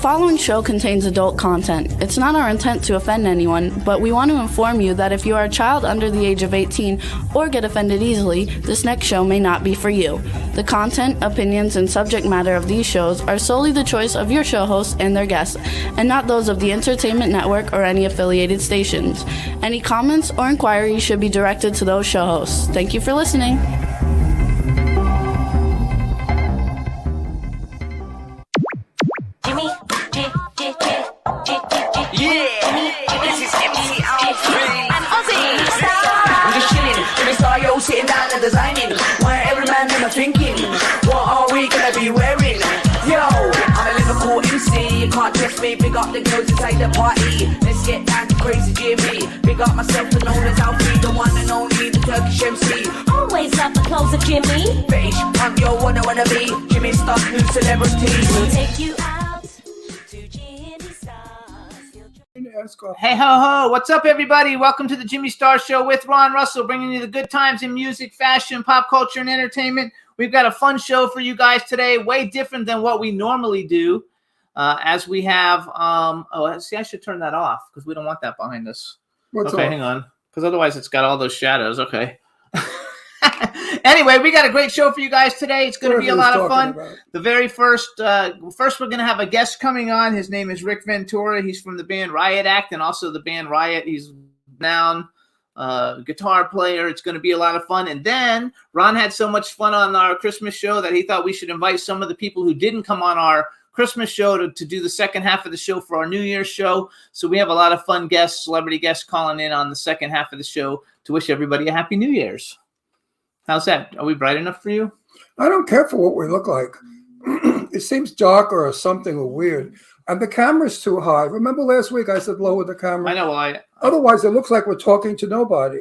following show contains adult content. It's not our intent to offend anyone, but we want to inform you that if you are a child under the age of 18 or get offended easily, this next show may not be for you. The content, opinions, and subject matter of these shows are solely the choice of your show hosts and their guests, and not those of the Entertainment Network or any affiliated stations. Any comments or inquiries should be directed to those show hosts. Thank you for listening. Sitting down and designing, where every man in my thinking, what are we gonna be wearing? Yo, I'm a Liverpool MC, you can't trust me, big up the girls inside the party. Let's get down to crazy Jimmy, big up myself and known as Alfie, the one and only, the Turkish MC. Always love the clothes of Jimmy. Bitch, I'm your wanna be, Jimmy Star's new celebrity. We'll take you out to Jimmy Star's. Hey ho ho, what's up everybody? Welcome to the Jimmy Star Show with Ron Russell, bringing you the good times in music, fashion, pop culture, and entertainment. We've got a fun show for you guys today, way different than what we normally do, as we have, I should turn that off, because we don't want that behind us. What's okay, off? hang on, because otherwise it's got all those shadows, okay. Anyway, we got a great show for you guys today. It's going to be a lot of fun. The very first we're going to have a guest coming on. His name is Rick Ventura. He's from the band Riot Act and also the band Riot. He's down guitar player. It's going to be a lot of fun. And then Ron had so much fun on our Christmas show that he thought we should invite some of the people who didn't come on our Christmas show to do the second half of the show for our New Year's show. So we have a lot of fun guests, celebrity guests calling in on the second half of the show to wish everybody a Happy New Year's. How's that? Are we bright enough for you? I don't care for what we look like. It seems darker or something or weird. And the camera's too high. Remember last week I said lower the camera? I know. Otherwise, it looks like we're talking to nobody.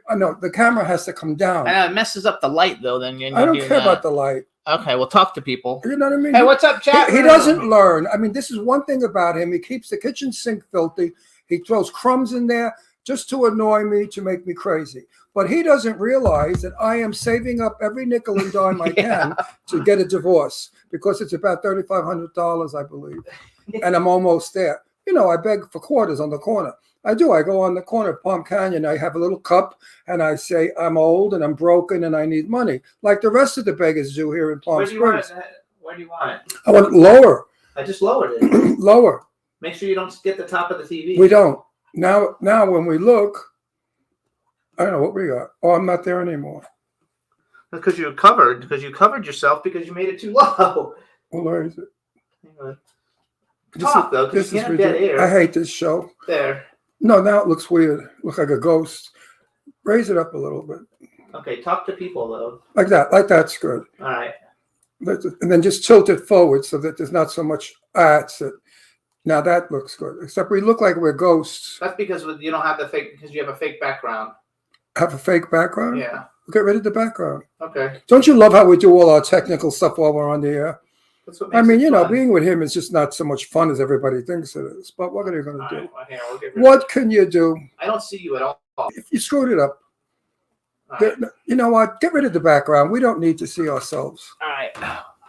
I know the camera has to come down. I know, it messes up the light, though. Then I don't care about the light. Okay, we'll talk to people. You know what I mean? Hey, what's up, chat? He doesn't learn. I mean, this is one thing about him. He keeps the kitchen sink filthy. He throws crumbs in there just to annoy me, to make me crazy. But he doesn't realize that I am saving up every nickel and dime I can to get a divorce, because it's about $3,500, I believe. And I'm almost there. You know, I beg for quarters on the corner. I do. I go on the corner of Palm Canyon. I have a little cup, and I say, I'm old, and I'm broken, and I need money, like the rest of the beggars do here in Palm Springs. Where do you want it? I want it lower. I just lowered it. Lower. Make sure you don't get the top of the TV. We don't. Now, when we look, I don't know what we got. Oh, I'm not there anymore. Because you covered yourself because you made it too low. Well, where is it? Hang on. Talk, though, because you can't dead air. I hate this show. There. No, now it looks weird. Look like a ghost. Raise it up a little bit. Okay, talk to people, though. Like that. Like that's good. All right. And then just tilt it forward so that there's not so much. That's it. Now that looks good. Except we look like we're ghosts. That's because you don't have because you have a fake background. Have a fake background? Yeah. Get rid of the background. Okay. Don't you love how we do all our technical stuff while we're on the air? That's what makes I mean, it fun. being with him is just not so much fun as everybody thinks it is. But what are you going to do? Right, well, here, we'll What can you do? I don't see you at all. If you screwed it up, Right. you know what? Get rid of the background. We don't need to see ourselves. All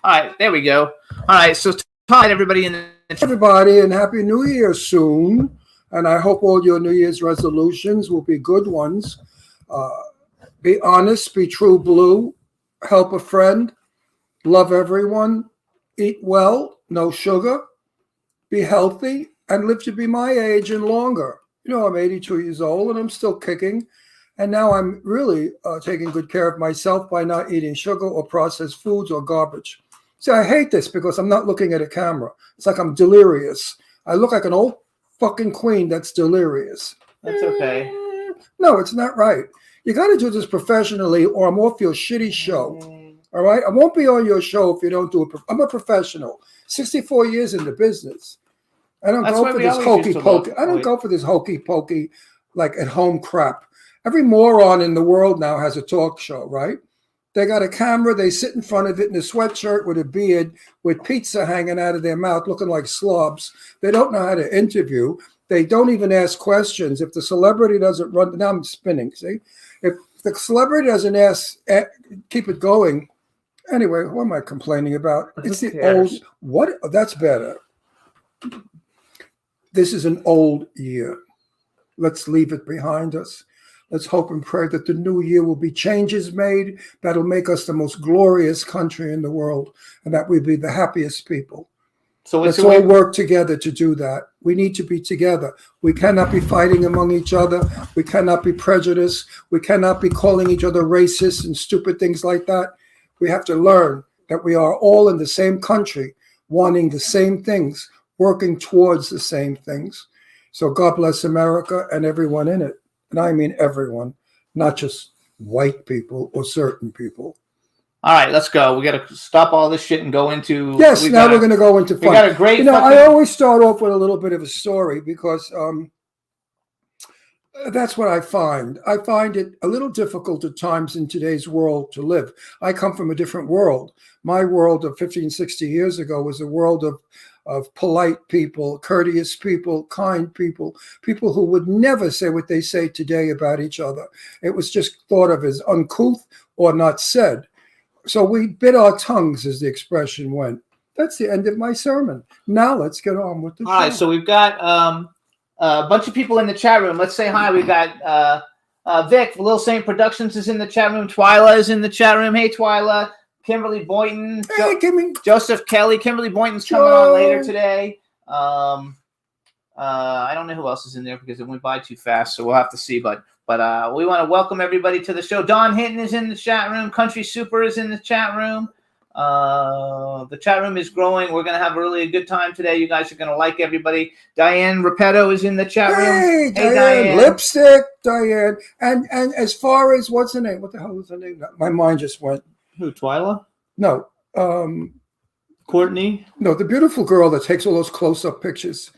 right. There we go. All right. So, hi, everybody. Everybody, and Happy New Year soon. And I hope all your New Year's resolutions will be good ones. Be honest, be true blue, help a friend, love everyone, eat well, no sugar, be healthy, and live to be my age and longer. You know, I'm 82 years old and I'm still kicking. And now I'm really taking good care of myself by not eating sugar or processed foods or garbage. See, I hate this because I'm not looking at a camera. It's like I'm delirious. I look like an old fucking queen that's delirious. That's okay. No, it's not right. You got to do this professionally or I'm off your shitty show. All right? I won't be on your show if you don't do it. I'm a professional. 64 years in the business. I don't go for this hokey pokey. I don't go for this hokey pokey, like at home crap. Every moron in the world now has a talk show, right? They got a camera. They sit in front of it in a sweatshirt with a beard, with pizza hanging out of their mouth, looking like slobs. They don't know how to interview. They don't even ask questions. If the celebrity doesn't run, now I'm spinning, see? If the celebrity doesn't keep it going. Anyway, what am I complaining about? It's the old, what? That's better. This is an old year. Let's leave it behind us. Let's hope and pray that the new year will be changes made that'll make us the most glorious country in the world, and that we'll be the happiest people. So let's all work together to do that. We need to be together. We cannot be fighting among each other. We cannot be prejudiced. We cannot be calling each other racist and stupid things like that. We have to learn that we are all in the same country, wanting the same things, working towards the same things. So God bless America and everyone in it. And I mean everyone, not just white people or certain people. All right, let's go. We got to stop all this shit and go into. Yes, now we're going to go into fun. We got a great. I always start off with a little bit of a story because that's what I find. I find it a little difficult at times in today's world to live. I come from a different world. My world of 15, 60 years ago was a world of polite people, courteous people, kind people, people who would never say what they say today about each other. It was just thought of as uncouth or not said. So we bit our tongues, as the expression went. That's the end of my sermon. Now let's get on with the show. All right, so we've got a bunch of people in the chat room. Let's say hi. We've got Vic, Little Saint Productions is in the chat room. Twyla is in the chat room. Hey, Twyla. Kymberli Boynton. Hey, Joseph Kelly. Kymberli Boynton's coming on later today. I don't know who else is in there because it went by too fast, so we'll have to see. But we want to welcome everybody to the show. Don Hinton is in the chat room. Country Super is in the chat room. The chat room is growing. We're going to have really a good time today. You guys are going to like everybody. Diane Repetto is in the chat room. Hey, Diane. Lipstick, Diane. And as far as, what's her name? What the hell was her name? My mind just went. Who, Twyla? No. Courtney? No, the beautiful girl that takes all those close-up pictures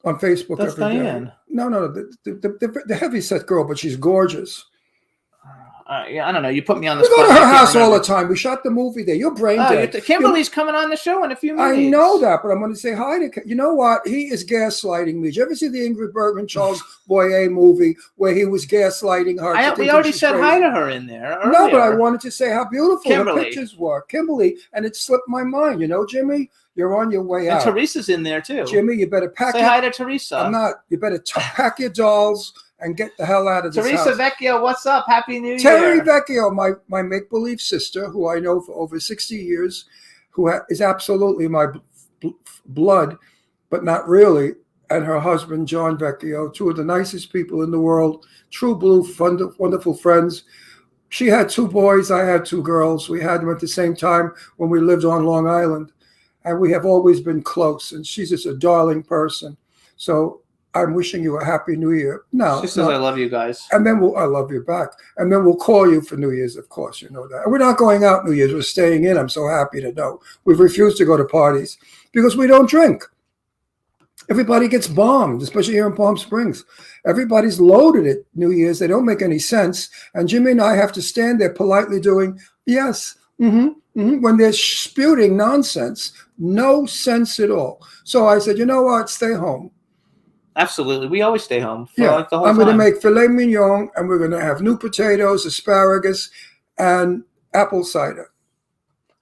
on Facebook. That's every Diane. day. No, the heavy-set girl, but she's gorgeous. Yeah, I don't know. You put me on the We spot. go to her house all the time. We shot the movie there. You're brain dead. Kymberli's coming on the show in a few minutes. I know that, but I'm going to say hi to. You know what? He is gaslighting me. Did you ever see the Ingrid Bergman Charles Boyer movie where he was gaslighting her? We already said hi to her in there earlier. No, but I wanted to say how beautiful Kymberli. her pictures were. Kymberli, and it slipped my mind. You know, Jimmy, you're on your way out. And Teresa's in there too. Jimmy, you better pack. Say hi to Teresa. I'm not. You better pack your dolls and get the hell out of this Teresa house. Vecchio, what's up? Happy New Year. Terry Vecchio, my make-believe sister, who I know for over 60 years, who is absolutely my blood, but not really, and her husband, John Vecchio, two of the nicest people in the world, true blue, wonderful friends. She had two boys, I had two girls. We had them at the same time when we lived on Long Island, and we have always been close, and she's just a darling person. So I'm wishing you a happy New Year. No, she says I love you guys, and then I love you back, and then we'll call you for New Year's. Of course, you know that. And we're not going out New Year's. We're staying in. I'm so happy to know. We've refused to go to parties because we don't drink. Everybody gets bombed, especially here in Palm Springs. Everybody's loaded at New Year's. They don't make any sense. And Jimmy and I have to stand there politely doing yes, when they're spewing nonsense, no sense at all. So I said, you know what? Stay home. Absolutely. We always stay home for like the whole I'm time. going to make filet mignon, and we're going to have new potatoes, asparagus, and apple cider.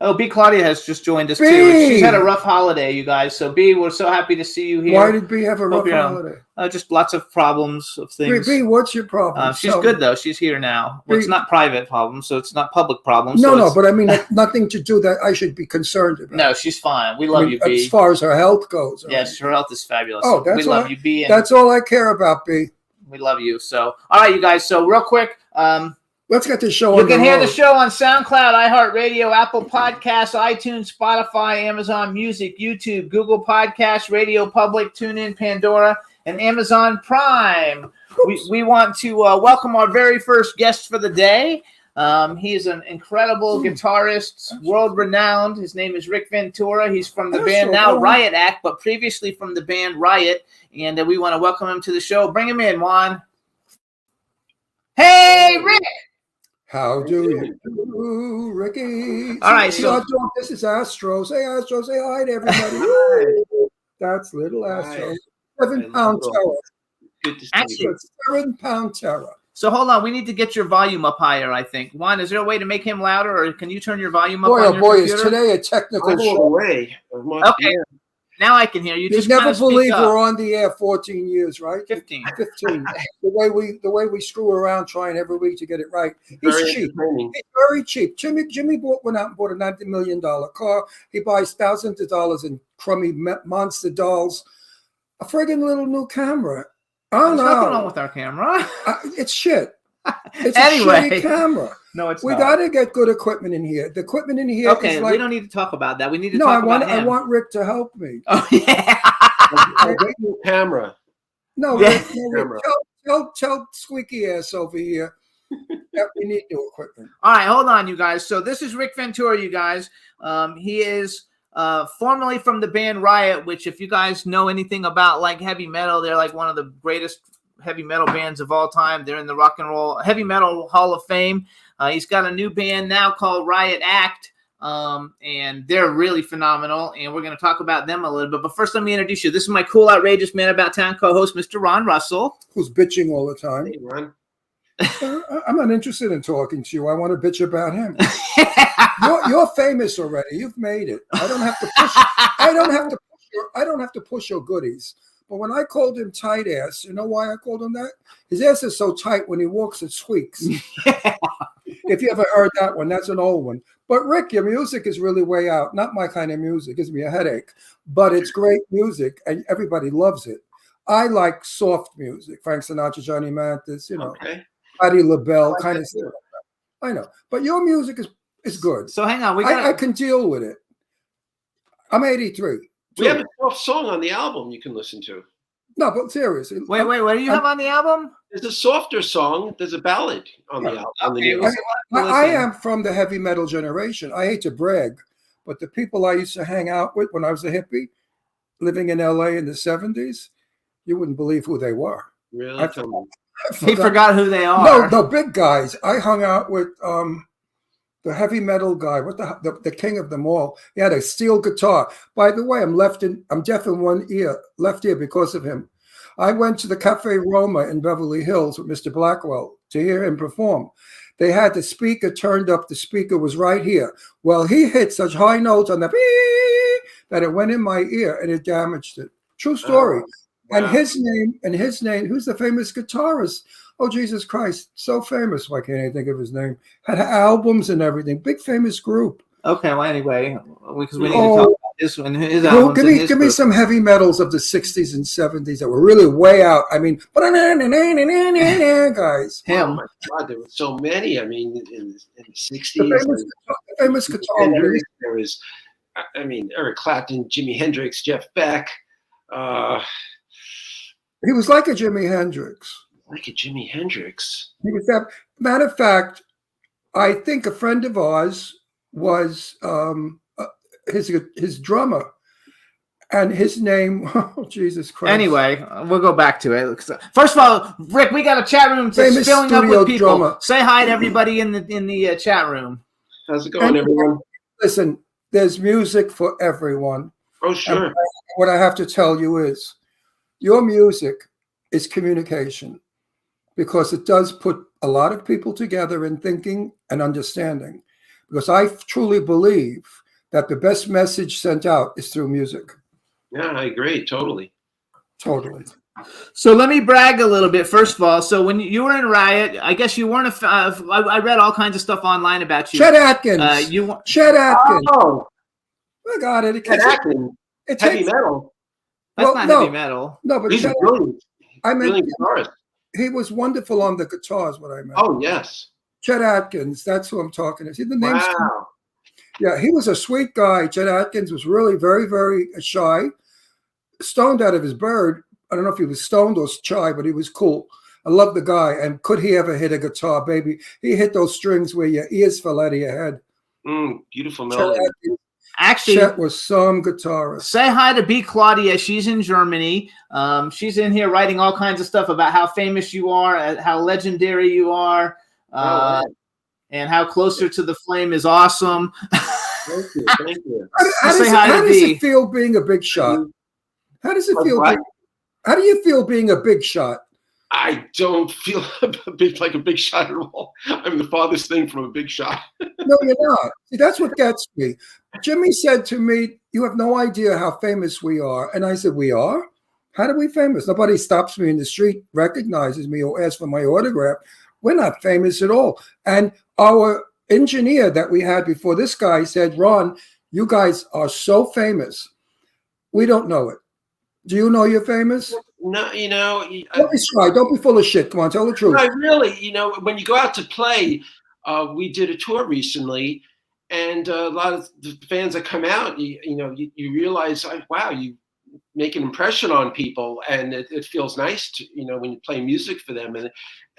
Oh, B. Claudia has just joined us, B. too. She's had a rough holiday, you guys. So, B, we're so happy to see you here. Why did B have a rough holiday? Just lots of problems of things. B, what's your problem? She's good, though. She's here now. Well, it's not private problems, so it's not public problems. No, but I mean, nothing to do that I should be concerned about. No, she's fine. We love you, B. As far as her health goes. Yes, her health is fabulous. Oh, we love you, B. That's all I care about, B. We love you. So, all right, you guys. So, real quick, let's get the show. You can hear the show on SoundCloud, iHeartRadio, Apple Podcasts, iTunes, Spotify, Amazon Music, YouTube, Google Podcasts, Radio Public, TuneIn, Pandora, and Amazon Prime. We want to welcome our very first guest for the day. He is an incredible guitarist, world-renowned. His name is Rick Ventura. He's from the band now Riot Act, but previously from the band Riot. And we want to welcome him to the show. Bring him in, Juan. Hey, Rick! How do you do, Ricky? All right, so this is Astros. Hey, Astros, say hi to everybody. That's little Astros. 7-pound terror. Good to see you. 7-pound terror. So hold on, we need to get your volume up higher, I think. Juan, is there a way to make him louder, or can you turn your volume up on your computer? Is today a technical show. Away. Okay. Now I can hear you. You Just never kinda speak believe up. we're on the air 14 years, right? 15. 15. The way we screw around trying every week to get it right. He's Very cheap. entertaining. He's very cheap. Jimmy went out and bought a $90 million car. He buys thousands of dollars in crummy monster dolls. A friggin' little new camera. I don't There's nothing know. wrong with our camera. It's shit. It's Anyway. a shitty camera. No, it's We not. got to get good equipment in here. The equipment in here Okay, is like. we don't need to talk about that. We need to No, talk about I him. want Rick to help me. Oh, yeah. A great new camera. No, Yeah. Rick, tell squeaky ass over here that we need new equipment. All right, hold on, you guys. So this is Rick Ventura, you guys. He is formerly from the band Riot, which if you guys know anything about like heavy metal, they're like one of the greatest heavy metal bands of all time. They're in the Rock and Roll Heavy Metal Hall of Fame. He's got a new band now called Riot Act, and they're really phenomenal, and we're going to talk about them a little bit. But first, let me introduce you. This is my cool, outrageous man about town co-host, Mr. Ron Russell. Who's bitching all the time? Hey, Ron. I'm not interested in talking to you. I want to bitch about him. You're famous already. You've made it. I don't have to push. I don't have to push your goodies. But when I called him tight ass, you know why I called him that? His ass is so tight when he walks it squeaks. If you ever heard that one, that's an old one. But Rick, your music is really way out. Not my kind of music. It gives me a headache. But it's great music, and everybody loves it. I like soft music. Frank Sinatra, Johnny Mathis, Okay. Patti LaBelle, like kind that of stuff. too. I know. But your music is good. So hang on. I can deal with it. I'm 83. We have a soft song on the album you can listen to. No, but seriously. Wait, what do you have on the album? There's a softer song. There's a ballad on the album. On the Okay, new well, album. I am from the heavy metal generation. I hate to brag, but the people I used to hang out with when I was a hippie, living in LA in the 70s, you wouldn't believe who they were. Really? I Tell me. He forgot who they are. No, big guys. I hung out with the heavy metal guy, the king of them all. He had a steel guitar. By the way, I'm deaf in one ear, left ear because of him. I went to the Cafe Roma in Beverly Hills with Mr. Blackwell to hear him perform. They had the speaker turned up. The speaker was right here. Well, he hit such high notes on the beep that it went in my ear and it damaged it. True story. Wow. And his name, who's the famous guitarist? Oh, Jesus Christ. So famous. Why can't I think of his name? Had albums and everything. Big famous group. Okay, well, anyway, because we need to talk about this one. His Well, albums give and me his give me group. some heavy metals of the 60s and 70s that were really way out. I mean, guys. Oh Him. my God, there were so many. I mean, in the 60s. The famous guitar. There was, I mean, Eric Clapton, Jimi Hendrix, Jeff Beck. He was like a Jimi Hendrix. Like a Jimi Hendrix. He was that. Matter of fact, I think a friend of ours was his drummer, and his name. Oh, Jesus Christ! Anyway, we'll go back to it. First of all, Rick, we got a chat room that's Famous filling up studio with people. drummer. Say hi to everybody in the chat room. How's it going, everyone? Listen, there's music for everyone. Oh, sure. And what I have to tell you is, your music is communication, because it does put a lot of people together in thinking and understanding. Because I truly believe that the best message sent out is through music. Yeah, I agree. Totally. Totally. So let me brag a little bit. First of all, so when you were in Riot, I guess you weren't I read all kinds of stuff online about you. Chet Atkins. Chet Atkins. Oh, I got it. Chet Atkins. It Heavy takes, metal. That's well, not no. heavy metal. no, but He's Chet, brilliant. I meant Brilliant guitarist. he was wonderful on the guitars. What I meant. Oh, yes. Chet Atkins. That's who I'm talking to. See the name's Wow. Yeah, he was a sweet guy. Chet Atkins was really very, very shy, stoned out of his bird. I don't know if he was stoned or shy, but he was cool. I love the guy. And could he ever hit a guitar, baby? He hit those strings where your ears fell out of your head. Beautiful Chet melody. Atkins, Actually, Chet was some guitarist. say hi to B. Claudia. She's in Germany. She's in here writing all kinds of stuff about how famous you are, how legendary you are, and how Closer to the Flame is awesome. Thank you. Thank you. How Say hi to does B. it feel being a big shot? How does it feel? What? How do you feel being a big shot? I don't feel like a big shot at all. I'm the farthest thing from a big shot. No, you're not. See, that's what gets me. Jimmy said to me, "You have no idea how famous we are." And I said, "We are? How are we famous? Nobody stops me in the street, recognizes me, or asks for my autograph. We're not famous at all." And our engineer that we had before this guy said, "Ron, you guys are so famous. We don't know it. Do you know you're famous?" No, Don't be shy. Don't be full of shit. Come on, tell the truth. I really, when you go out to play, we did a tour recently, and a lot of the fans that come out, you realize, wow, you make an impression on people, and it feels nice to, when you play music for them,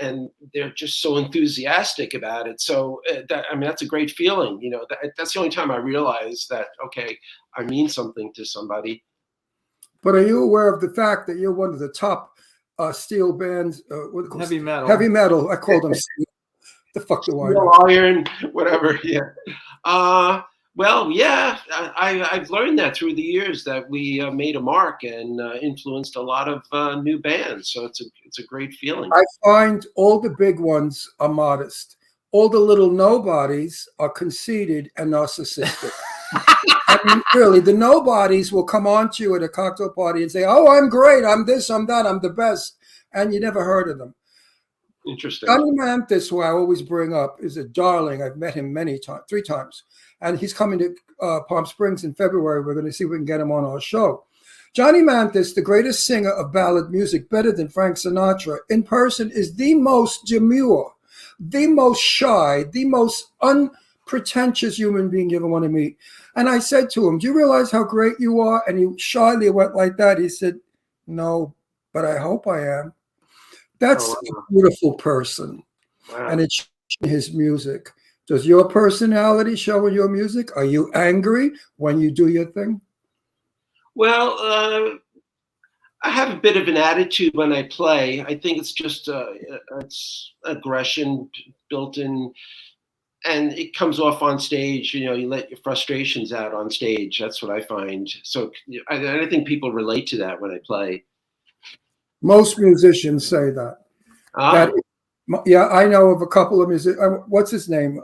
and they're just so enthusiastic about it. So that's a great feeling. That's the only time I realize that, okay, I mean something to somebody. But are you aware of the fact that you're one of the top steel bands? Heavy metal. Heavy metal. I call them steel. The fuck do I know? Iron, whatever. Yeah. Well, yeah. I've learned that through the years that we made a mark and influenced a lot of new bands. So it's a great feeling. I find all the big ones are modest. All the little nobodies are conceited and narcissistic. I mean, really, the nobodies will come on to you at a cocktail party and say, "Oh, I'm great. I'm this, I'm that, I'm the best." And you never heard of them. Interesting. Johnny Mantis, who I always bring up, is a darling. I've met him many times, 3 times. And he's coming to Palm Springs in February. We're going to see if we can get him on our show. Johnny Mantis, the greatest singer of ballad music, better than Frank Sinatra, in person is the most demure, the most shy, the most unpretentious human being you ever want to meet. And I said to him, "Do you realize how great you are?" And he shyly went like that. He said, "No, but I hope I am." That's a beautiful person. Wow. And it's in his music. Does your personality show in your music? Are you angry when you do your thing? Well, I have a bit of an attitude when I play. I think it's just it's aggression built in, and it comes off on stage. You let your frustrations out on stage. That's what I find. So I think people relate to that when I play. Most musicians say that. Yeah, I know of a couple of musicians. What's his name?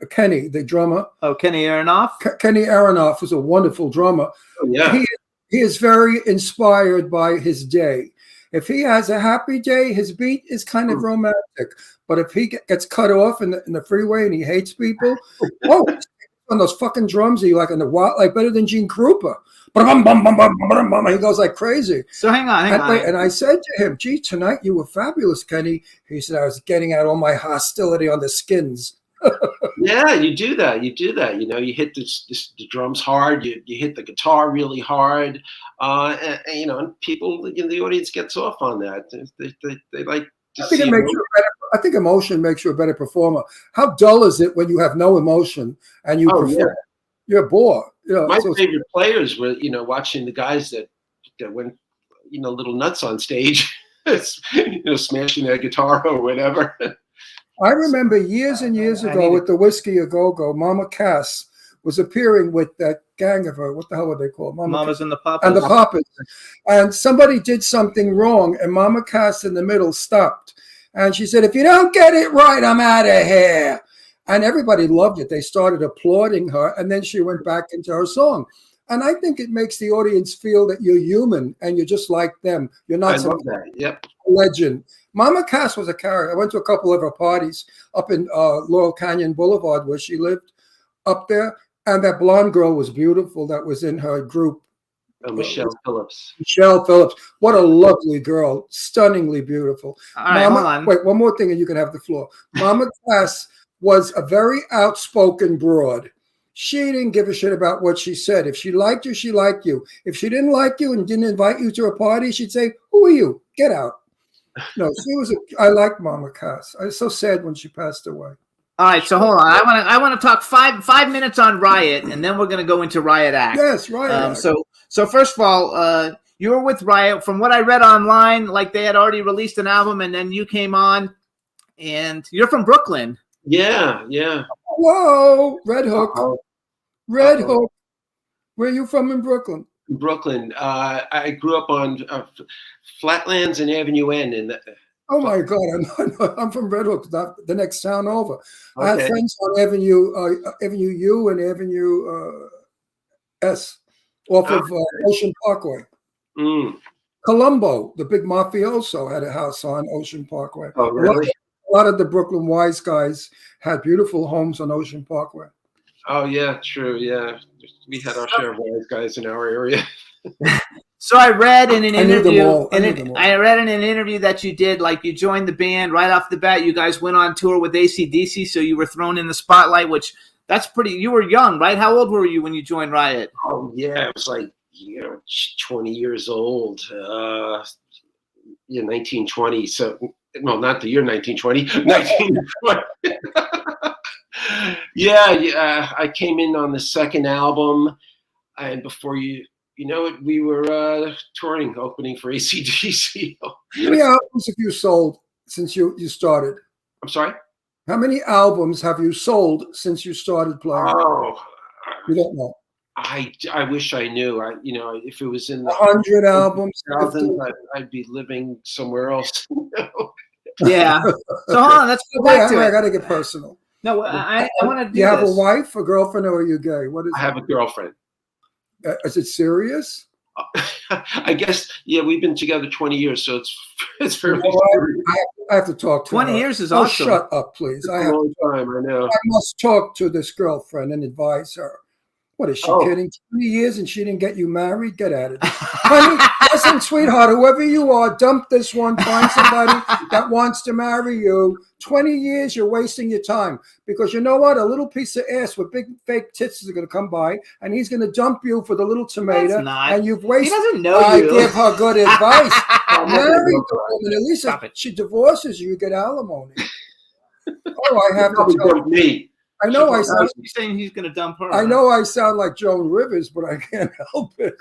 Kenny, the drummer. Oh, Kenny Aronoff? Kenny Aronoff was a wonderful drummer. Oh, yeah. He is very inspired by his day. If he has a happy day, his beat is kind of romantic. But if he gets cut off in the freeway and he hates people, on those fucking drums, he like in the wild, like better than Gene Krupa. He goes like crazy. So hang on. And I said to him, "Gee, tonight you were fabulous, Kenny." He said, "I was getting out all my hostility on the skins." Yeah, you do that. You hit the drums hard. You hit the guitar really hard. And people in the audience gets off on that. They like to see. I think emotion makes you a better performer. How dull is it when you have no emotion and you perform? Yeah. You're bored. My favorite players were, watching the guys that went, little nuts on stage, smashing their guitar or whatever. I remember years and years ago with the Whiskey A Go-Go, Mama Cass was appearing with that gang of her. What the hell were they called? Mamas and the Papas. And the Papas. And somebody did something wrong, and Mama Cass in the middle stopped. And she said, "If you don't get it right, I'm out of here." And everybody loved it. They started applauding her, and then she went back into her song. And I think it makes the audience feel that you're human and you're just like them. You're not some legend. Mama Cass was a character. I went to a couple of her parties up in Laurel Canyon Boulevard where she lived up there. And that blonde girl was beautiful that was in her group. Michelle Phillips. Michelle Phillips. What a lovely girl. Stunningly beautiful. All right, hold on. Wait, one more thing and you can have the floor. Mama Cass was a very outspoken broad. She didn't give a shit about what she said. If she liked you, she liked you. If she didn't like you and didn't invite you to a party, she'd say, "Who are you? Get out." No, I like Mama Cass. I was so sad when she passed away. All right, so hold on. I want to talk five minutes on Riot, and then we're going to go into Riot Act. Yes, Riot Act. So first of all, you were with Riot. From what I read online, like they had already released an album, and then you came on, and you're from Brooklyn. Yeah. Whoa, Red Hook. Red Hook. Where are you from in Brooklyn? Brooklyn. I grew up on Flatlands and Avenue N. Oh my God, I'm from Red Hook, the next town over. I had Okay. friends on Avenue U and Avenue S off of Ocean Parkway. Mm. Columbo, the big mafioso, had a house on Ocean Parkway. Oh, really? A lot of the Brooklyn wise guys had beautiful homes on Ocean Parkway. Oh, yeah, true. Yeah. We had our share of wise guys in our area. So I read in an I knew them interview, all. I knew them all. I read in an interview that you did, like you joined the band right off the bat. You guys went on tour with AC/DC, so you were thrown in the spotlight, which that's pretty. You were young, right? How old were you when you joined Riot? Oh, yeah. It was like, 20 years old. 1920. So, no, not the year 1920. 1920. Yeah. I came in on the second album, and before you know it, we were touring, opening for AC/DC. How many albums have you sold since you started? I'm sorry? How many albums have you sold since you started playing? Oh, You don't know. I wish I knew. If it was in the 100 albums. 2000s, I'd be living somewhere else. Yeah. So hold on, let's go back to I it. got to get personal. No, I want to do You have this. a wife, a girlfriend, or are you gay? What is I have a girlfriend. Is it serious? I guess, yeah, we've been together 20 years, so it's fairly I have to talk to 20 her. years is Oh, awesome. shut up, please. a long time, I know. I must talk to this girlfriend and advise her. What is she Oh. kidding? 20 years and she didn't get you married? Get out of it. Honey, listen, sweetheart, whoever you are, dump this one, find somebody that wants to marry you. 20 years, you're wasting your time. Because you know what? A little piece of ass with big fake tits is going to come by and he's going to dump you for the little tomato. That's not. And you've He wasted. doesn't know I you. give her good advice. Marry Stop the woman. At least Stop if it. she divorces you, you get alimony. Oh, I have to Probably tell dumped me. I know I sound He's saying he's going to dump her. I know I sound like Joan Rivers, but I can't help it.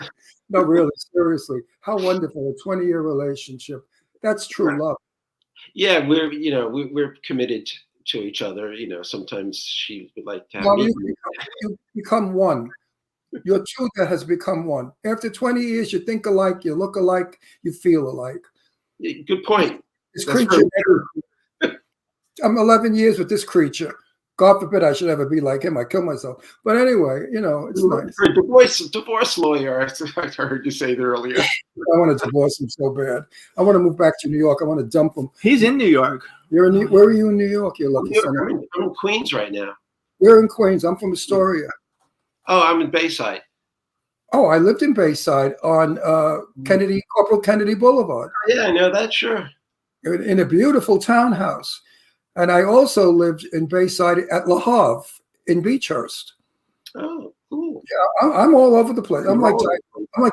No, really, seriously. How wonderful, a 20-year relationship. That's true love. Yeah, we're committed to each other. Sometimes she would like to have Well, me. you become one. You're two that has become one. After 20 years, you think alike, you look alike, you feel alike. Good point. This That's creature, very I'm 11 years with this creature. God forbid I should ever be like him. I kill myself. But anyway, it's nice. For a divorce lawyer, I heard you say that earlier. I want to divorce him so bad. I want to move back to New York. I want to dump him. He's in New York. Where are you in New York? You're lucky son. I'm in Queens right now. We're in Queens. I'm from Astoria. Oh, I'm in Bayside. Oh, I lived in Bayside on Corporal Kennedy Boulevard Yeah, I know that, sure. in a beautiful townhouse. And I also lived in Bayside at La Havre in Beechhurst. Oh, cool. Yeah, I'm all over the place. I'm like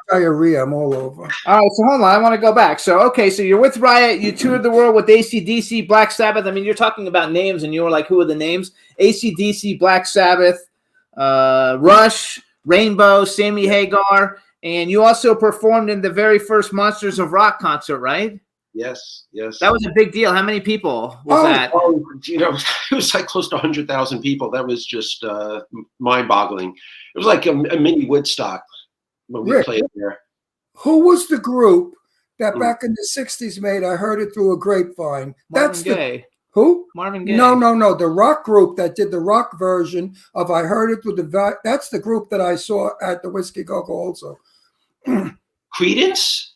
diarrhea. I'm all over. All right, so hold on. I want to go back. So you're with Riot. You toured the world with AC/DC, Black Sabbath. I mean, you're talking about names, and you were like, who are the names? AC/DC, Black Sabbath, Rush, Rainbow, Sammy Hagar. And you also performed in the very first Monsters of Rock concert, right? Yes. That was a big deal. How many people was that? Oh, it was like close to 100,000 people. That was just mind-boggling. It was like a mini Woodstock when we played there. Who was the group that back in the 60s made I Heard It Through a Grapevine? Marvin Gaye. Who? Marvin Gaye. No. The rock group that did the rock version of I Heard It Through the... That's the group that I saw at the Whiskey Go-Go also. Creedence?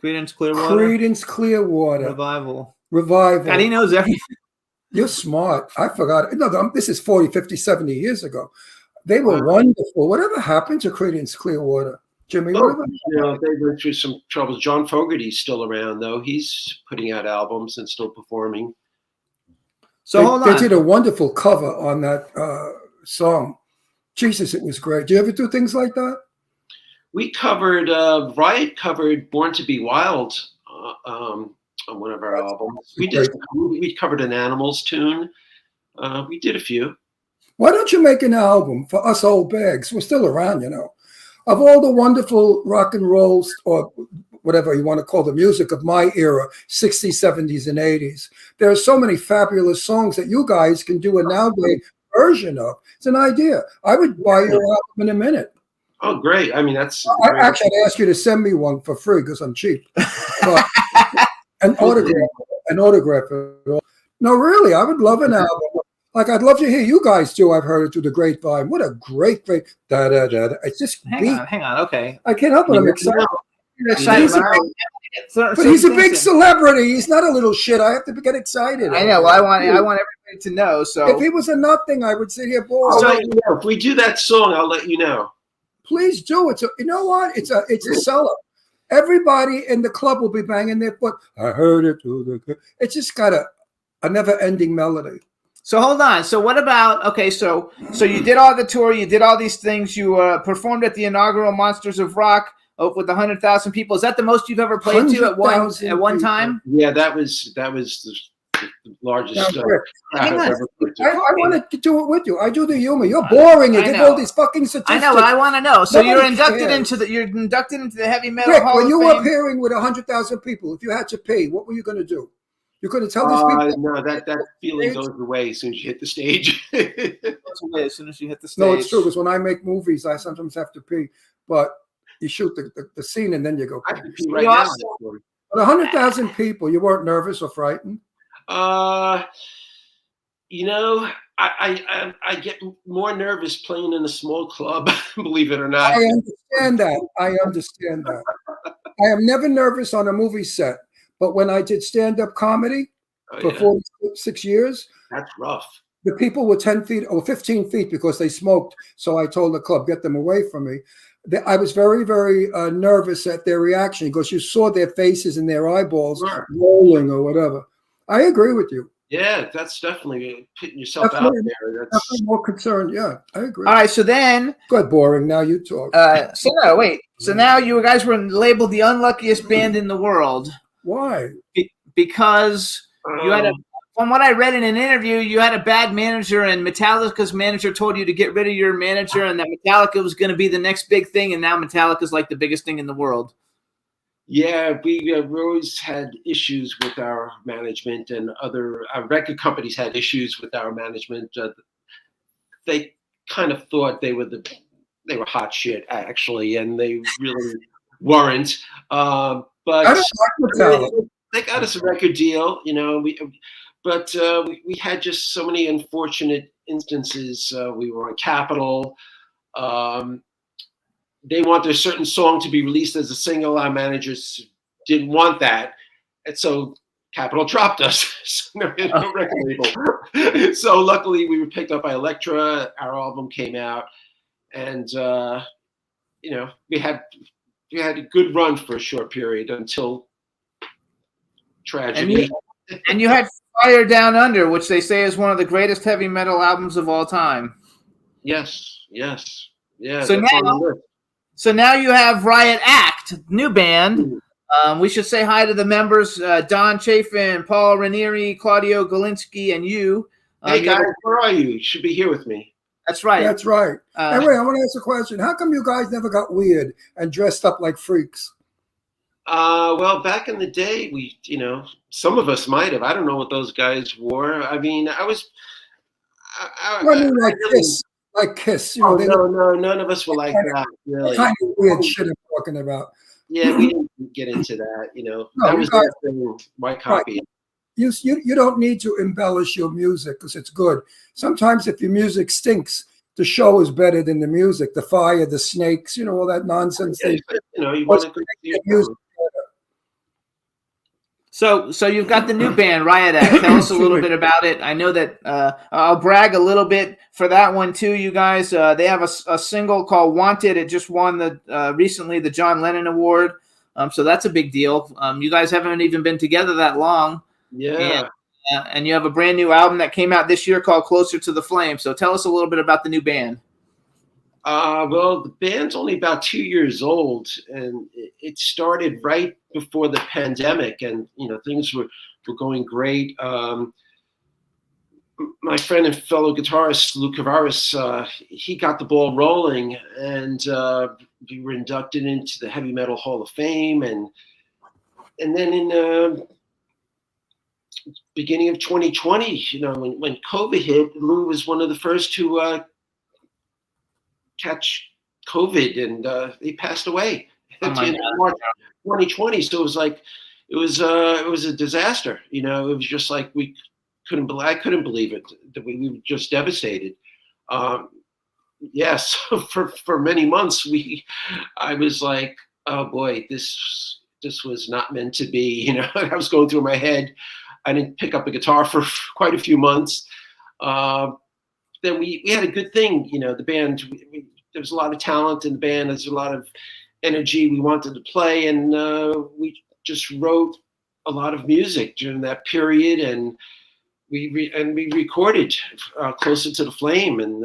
Creedence Clearwater. Creedence Clearwater. Revival. God, he knows everything. You're smart. I forgot. No, this is 40, 50, 70 years ago. They were wonderful. Whatever happened to Creedence Clearwater? Jimmy, whatever? They went through some troubles. John Fogerty's still around, though. He's putting out albums and still performing. So hold on. They did a wonderful cover on that song. Jesus, it was great. Do you ever do things like that? We covered, Riot covered Born to Be Wild on one of our albums. We covered an Animals tune. We did a few. Why don't you make an album for us old bags? We're still around, Of all the wonderful rock and rolls, or whatever you want to call the music of my era, 60s, 70s, and 80s, there are so many fabulous songs that you guys can do a nowadays version of. It's an idea. I would buy your album in a minute. Oh, great. I mean, that's... I'd ask you to send me one for free because I'm cheap. But, an autograph. an autograph at all. No, really, I would love an album. Like, I'd love to hear you guys do. I've heard it through the grapevine. What a great da da da. It's just hang on. Okay. I can't help it. I'm excited. You're excited. But he's a big celebrity. He's not a little shit. I have to get excited. I know. Well, I want everybody to know. So if he was a nothing, I would sit here bored. I'll let you know. If we do that song, I'll let you know. Please do. You know what? It's a seller. Everybody in the club will be banging their foot. I heard it through the. It's just got a never-ending melody. So hold on. So what about, okay, so you did all the tour, you did all these things, you performed at the inaugural Monsters of Rock with 100,000 people. Is that the most you've ever played to at one time? Yeah, that was the largest. Hang on. I wanted to do it with you. I do the humor. You're boring. You give all these fucking statistics. I know, but I want to know. So Nobody you're inducted into the Heavy Metal Rick, Hall when of you Fame. were appearing with 100,000 people, if you had to pay, what were you going to do? You're going to tell these people? No, that feeling goes away as soon as you hit the stage. It goes away as soon as you hit the stage. No, it's true, because when I make movies, I sometimes have to pee. But you shoot the scene and then you go. I have to pee right now. But 100,000 people, you weren't nervous or frightened? You know, I get more nervous playing in a small club, believe it or not. I understand that. I am never nervous on a movie set. But when I did stand-up comedy for 46 years, that's rough. The people were 10 feet or 15 feet because they smoked. So I told the club, get them away from me. I was very, very nervous at their reaction because you saw their faces and their eyeballs rolling or whatever. I agree with you. Yeah, that's definitely putting yourself out there. That's definitely more concerned. Yeah, I agree. All right, so then. Good, boring. Now you talk. So now you guys were labeled the unluckiest band in the world. Why? Because you had from what I read in an interview, you had a bad manager, and Metallica's manager told you to get rid of your manager, and that Metallica was going to be the next big thing, and now Metallica's like the biggest thing in the world. Yeah, we always had issues with our management, and other record companies had issues with our management. They kind of thought they were hot shit, actually, and they really weren't. But they got us a record deal, you know. We had just so many unfortunate instances. We were on Capitol. They wanted a certain song to be released as a single. Our managers didn't want that, and so Capitol dropped us. So we had no record label. So luckily, we were picked up by Elektra. Our album came out, and you know, we had a good run for a short period until tragedy. And you had Fire Down Under, which they say is one of the greatest heavy metal albums of all time. Yes. Yeah. So now you have Riot Act, new band. We should say hi to the members, Don Chafin, Paul Ranieri, Claudio Galinsky, and you. Hey guys, where are you? You should be here with me. That's right. That's right. Anyway, I want to ask a question. How come you guys never got weird and dressed up like freaks? Well, back in the day, some of us might have. I don't know what those guys wore. I mean, like Kiss. You know, no, none of us were like that. Really, kind of weird shit I'm talking about. Yeah, we didn't get into that. You know, that was White Copy. Right. You don't need to embellish your music because it's good. Sometimes if your music stinks, the show is better than the music. The fire, the snakes, you know, all that nonsense. Yeah, you want to make music. So you've got the new band, Riot Act. Tell us a little bit about it. I know that I'll brag a little bit for that one too, you guys. They have a single called Wanted. It just won recently the John Lennon Award. So that's a big deal. You guys haven't even been together that long. Yeah. And you have a brand new album that came out this year called Closer to the Flame. So tell us a little bit about the new band. Well, the band's only about 2 years old, and it started right before the pandemic, and things were going great. My friend and fellow guitarist Lou Cavaris, he got the ball rolling, and we were inducted into the Heavy Metal Hall of Fame, and then in beginning of 2020, when COVID hit, Lou was one of the first to catch COVID, and he passed away at the end of March 2020. So it was like, it was a disaster. You know, it was just like I couldn't believe it. We were just devastated. Yes, for many months I was like, oh boy, this was not meant to be. You know, I was going through my head. I didn't pick up a guitar for quite a few months. Then we had a good thing. You know, the band. There was a lot of talent in the band. There's a lot of energy we wanted to play, and we just wrote a lot of music during that period, and we recorded Closer to the Flame, and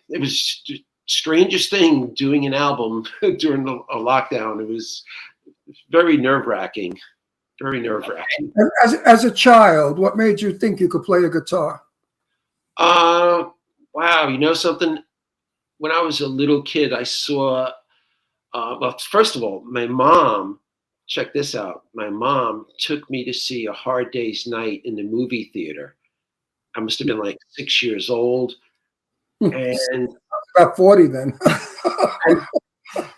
it was the strangest thing doing an album during a lockdown. It was very nerve-wracking, very nerve-wracking. And as a child, what made you think you could play a guitar? Wow, you know something? When I was a little kid, I saw, well, first of all, my mom, check this out. My mom took me to see A Hard Day's Night in the movie theater. I must have been like 6 years old. And about 40 then.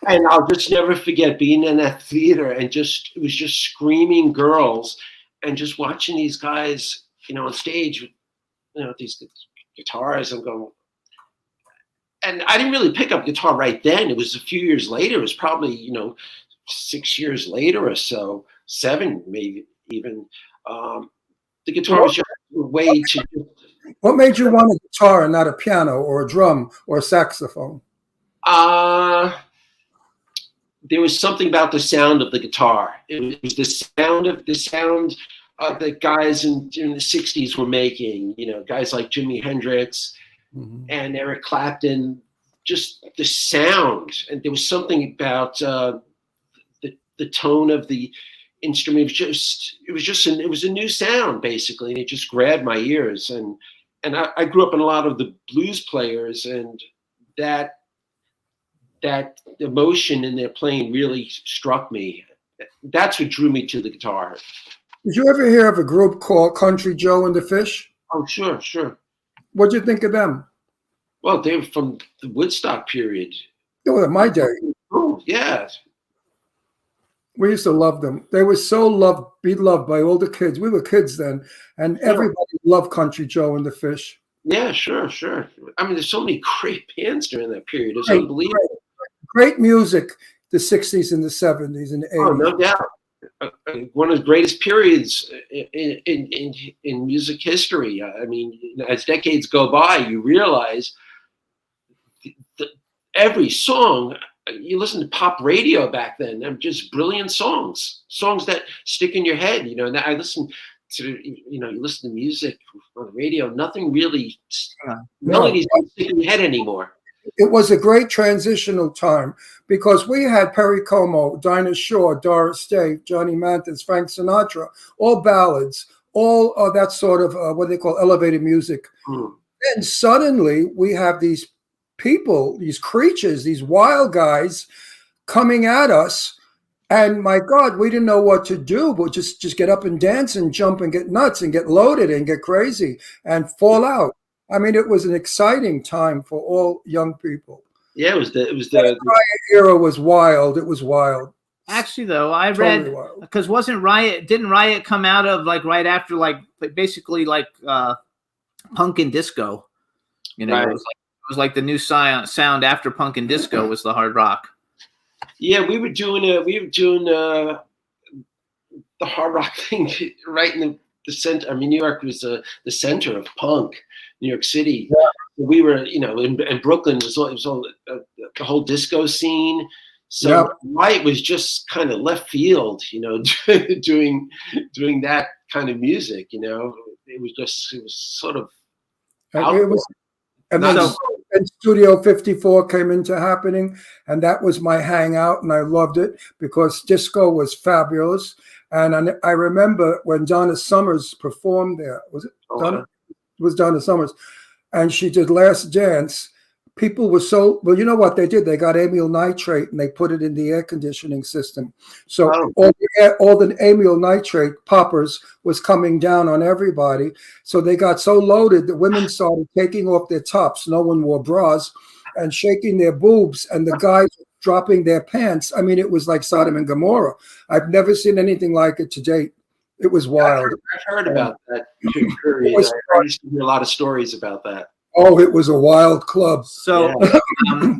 and I'll just never forget being in that theater and it was just screaming girls and just watching these guys, you know, on stage, you know, these guitars. I'm going, and I didn't really pick up guitar right then. It was a few years later. It was probably, you know, 6 years later or so, 7 maybe even. The guitar was just a way to. What made you want a guitar and not a piano or a drum or a saxophone? There was something about the sound of the guitar. It was the sound that guys in the 60s were making, you know, guys like Jimi Hendrix and Eric Clapton, just the sound. And there was something about the tone of the instrument. It was a new sound basically, and it just grabbed my ears. And I grew up in a lot of the blues players, and that emotion in their playing really struck me. That's what drew me to the guitar. Did you ever hear of a group called Country Joe and the Fish? Oh, sure. What'd you think of them? Well, they were from the Woodstock period. They were my day. Oh, yeah. We used to love them. They were so beloved by all the kids. We were kids then, and everybody loved Country Joe and the Fish. Yeah, sure. I mean, there's so many great bands during that period. It's unbelievable. Great music, the 60s and the 70s and the 80s. Oh, no doubt. One of the greatest periods in music history. I mean, as decades go by, you realize every song. You listen to pop radio back then. They're just brilliant songs that stick in your head. You know, and I listen to, you know, you listen to music on the radio. Nothing really, melodies don't stick in your head anymore. It was a great transitional time because we had Perry Como, Dinah Shore, Doris Day, Johnny Mathis, Frank Sinatra, all ballads, all that sort of what they call elevated music. And suddenly we have these people, these creatures, these wild guys coming at us. And my God, we didn't know what to do, but just get up and dance and jump and get nuts and get loaded and get crazy and fall out. I mean, it was an exciting time for all young people. Yeah, the era was wild. It was wild. Actually, though, I read because didn't Riot come out of like right after basically punk and disco? You know, right. It was like the new sound after punk and disco was the hard rock. Yeah, we were doing the hard rock thing right in the center. I mean, New York was the center of punk. New York City. Yeah. We were, you know, in Brooklyn it was all the whole disco scene. So Riot was just kind of left field, you know, doing that kind of music. You know, it was sort of. And then Studio 54 came into happening, and that was my hangout, and I loved it because disco was fabulous. And I remember when Donna Summers performed there. Was it Donna? It was Donna Summers, and she did Last Dance. People were well, you know what they did? They got amyl nitrate and they put it in the air conditioning system. So all the amyl nitrate poppers was coming down on everybody. So they got so loaded that women started taking off their tops. No one wore bras and shaking their boobs. And the guys dropping their pants. I mean, it was like Sodom and Gomorrah. I've never seen anything like it to date. It was wild. I've heard about that period. I used to hear a lot of stories about that. Oh, it was a wild club. So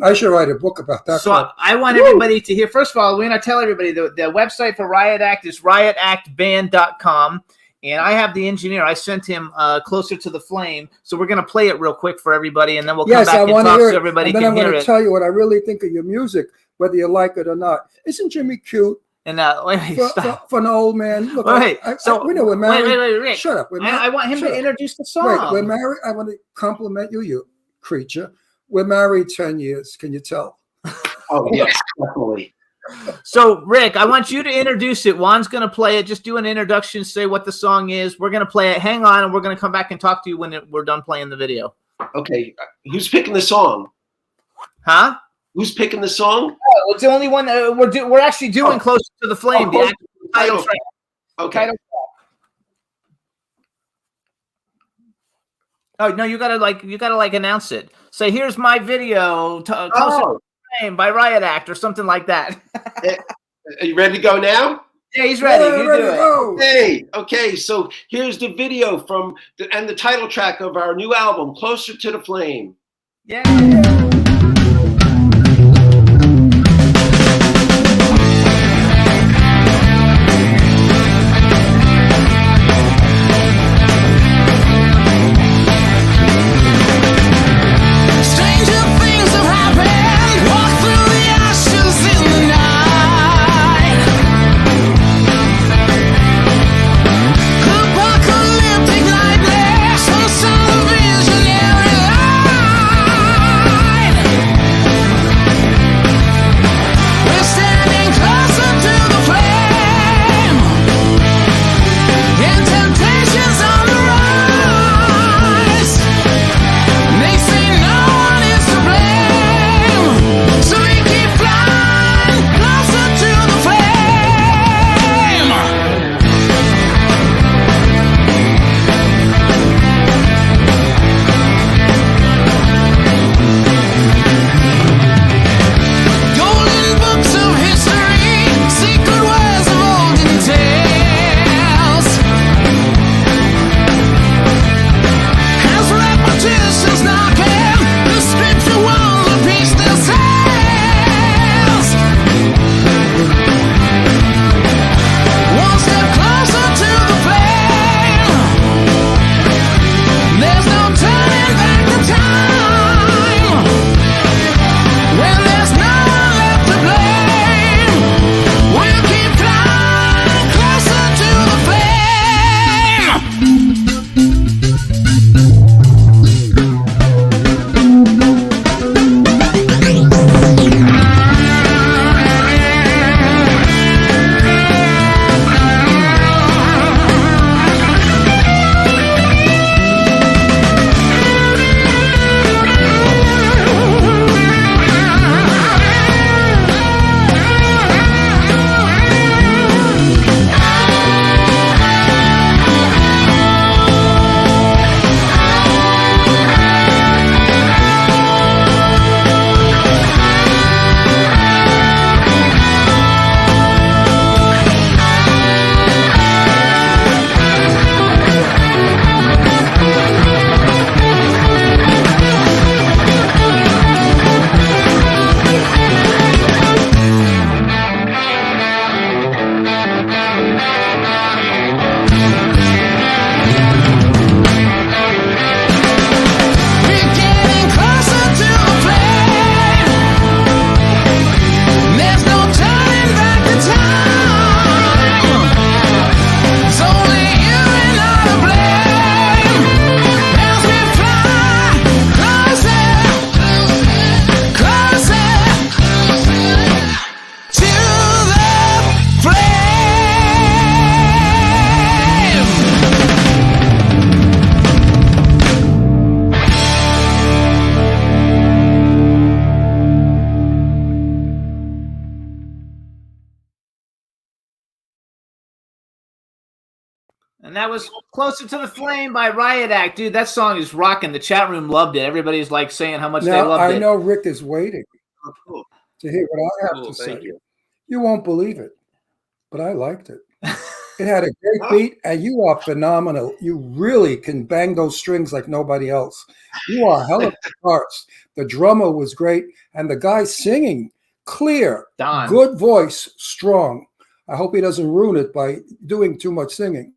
I should write a book about that. So club. I want everybody to hear. First of all, we're going to tell everybody the website for Riot Act is riotactband.com. And I have the engineer. I sent him Closer to the Flame. So we're going to play it real quick for everybody, and then we'll come back and talk so everybody can hear it. And then I'm going to tell you what I really think of your music, whether you like it or not. Isn't Jimmy cute? And wait, for an old man. Look, wait, we know we're married. Wait, Rick. Shut up. I want him to introduce the song. Wait, we're married. I want to compliment you, you creature. We're married 10 years. Can you tell? Oh, yes, definitely. So, Rick, I want you to introduce it. Juan's going to play it. Just do an introduction, say what the song is. We're going to play it. Hang on, and we're going to come back and talk to you when we're done playing the video. Okay. Who's picking the song? Huh? Who's picking the song? Oh, it's the only one that we're actually doing Closer to the Flame. The actual title track. Okay. Title track. Oh no, you gotta announce it. Say, here's my video, Closer to the Flame by Riot Act or something like that. Are you ready to go now? Yeah, he's ready. You do it. Go. Hey, okay, so here's the video from the title track of our new album, Closer to the Flame. Yeah. And that was Closer to the Flame by Riot Act. Dude, that song is rocking. The chat room loved it. Everybody's like saying how much they loved it. I know Rick is waiting. Oh, cool. to hear what I have to Thank say. you. You won't believe it, but I liked it. It had a great beat, and you are phenomenal. You really can bang those strings like nobody else. You are hell of the parts. The drummer was great, and the guy singing, clear, Don. good voice, strong. I hope he doesn't ruin it by doing too much singing.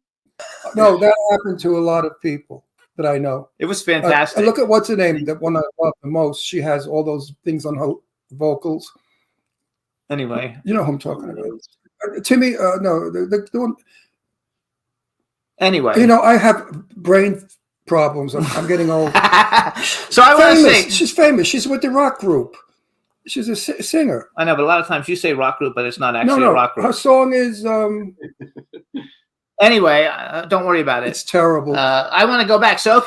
No, that happened to a lot of people that I know. It was fantastic. Look at what's her name, the one I love the most. She has all those things on her vocals. Anyway, You know who I'm talking about. Timmy, no, the one. Anyway, You know, I have brain problems. I'm getting old. so I want to say She's famous. She's with the rock group. She's a singer. I know, but a lot of times you say rock group, but it's not actually No, a rock group. her song is Anyway, don't worry about it. it's terrible. I want to go back. So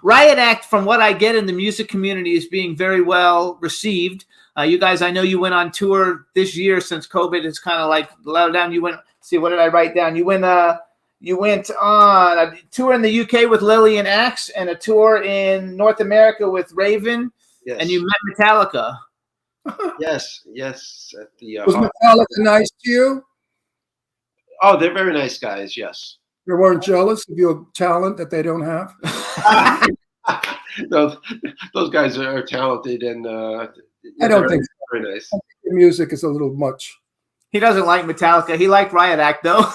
Riot Act, from what I get in the music community, is being very well received. You guys, I know you went on tour this year since COVID has kind of like allowed down. You went. See, what did I write down? You went on a tour in the UK with Lily and Axe, and a tour in North America with Raven, Yes. and you met Metallica. Yes. At the Was Metallica nice to you? oh, they're very nice guys. Yes. They weren't jealous of your talent that they don't have? Those guys are talented, and I don't think so. very nice. The music is a little much. He doesn't like Metallica. He liked Riot Act, though.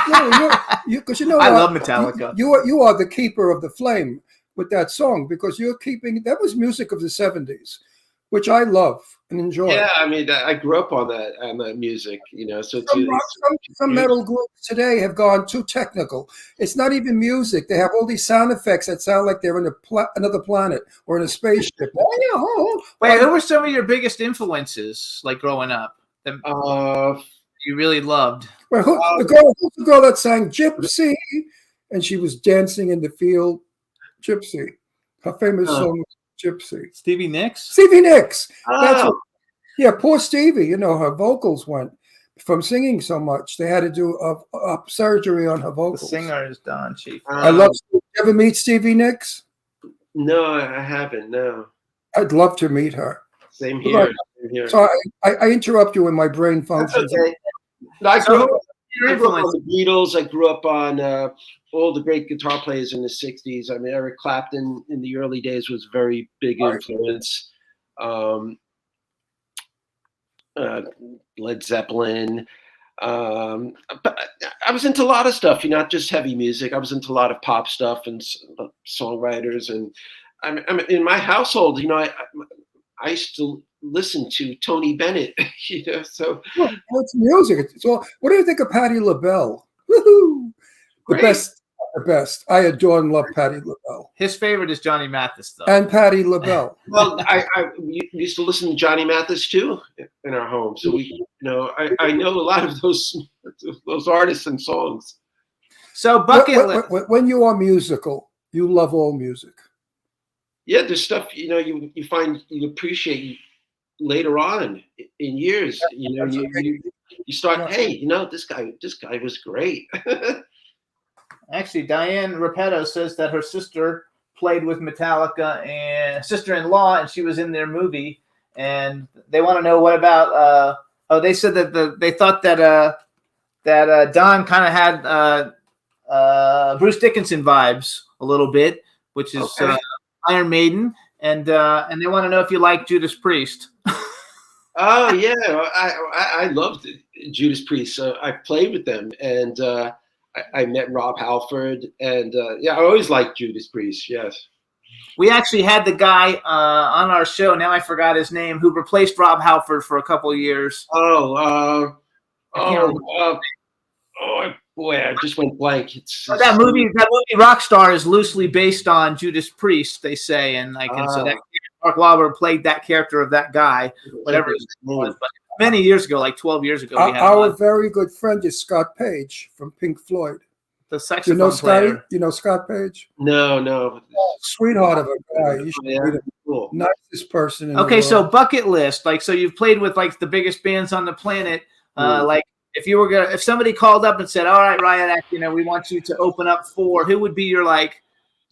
No, because you know I what? love Metallica. You are the keeper of the flame with that song, because you're keeping that was music of the 70s, which I love and enjoy. Yeah, I mean, I grew up on that music, you know. So Some metal groups today have gone too technical. It's not even music. They have all these sound effects that sound like they're in another planet or in a spaceship. Wait, who were some of your biggest influences, like growing up, that you really loved? Well, who's the girl that sang Gypsy, and she was dancing in the field? Gypsy. Her famous song was Gypsy. Stevie Nicks? Stevie Nicks. Yeah, poor Stevie. You know, her vocals went from singing so much. They had to do a surgery on her The vocals. singer is Don Chief. I love. You ever meet Stevie Nicks? No, I haven't. No. I'd love to meet her. Same here. So I interrupt you when my brain functions. Okay. I grew up on the Beatles. I grew up on all the great guitar players in the 60s. I mean, Eric Clapton in the early days was a very big influence. Led Zeppelin. But I was into a lot of stuff, not just heavy music. I was into a lot of pop stuff and songwriters. And I'm in my household, I used to listen to Tony Bennett, so. Well, it's music. It's all. What do you think of Patti LaBelle? Woohoo! Great. The best. I adore and love Patti LaBelle. His favorite is Johnny Mathis, though. And Patti LaBelle. Well, we used to listen to Johnny Mathis too in our home, so I know a lot of those artists and songs. So bucket list. When you are musical, you love all music. Yeah, there's stuff you find you appreciate later on in years. You start, hey, this guy was great. Actually, Diane Repetto says that her sister played with Metallica and sister-in-law, and she was in their movie. And they want to know what about. They said that they thought that Don kind of had Bruce Dickinson vibes a little bit, which is Iron Maiden, and they want to know if you like Judas Priest. Oh yeah, I loved Judas Priest. So I played with them, and I met Rob Halford, and I always liked Judas Priest. Yes, we actually had the guy on our show. Now I forgot his name, who replaced Rob Halford for a couple of years. Boy, I just went blank. That movie Rockstar is loosely based on Judas Priest, they say, and so that Mark Wahlberg played that character of that guy, whatever his name was. But many years ago, like 12 years ago, we had our very good friend is Scott Page from Pink Floyd. The saxophone player. You know Scott Page? No. Sweetheart of a guy. You should meet him. Cool. Nicest person in the Okay, world. so bucket list. So you've played with the biggest bands on the planet. If somebody called up and said, "All right, Riot Act, we want you to open up for," who would be your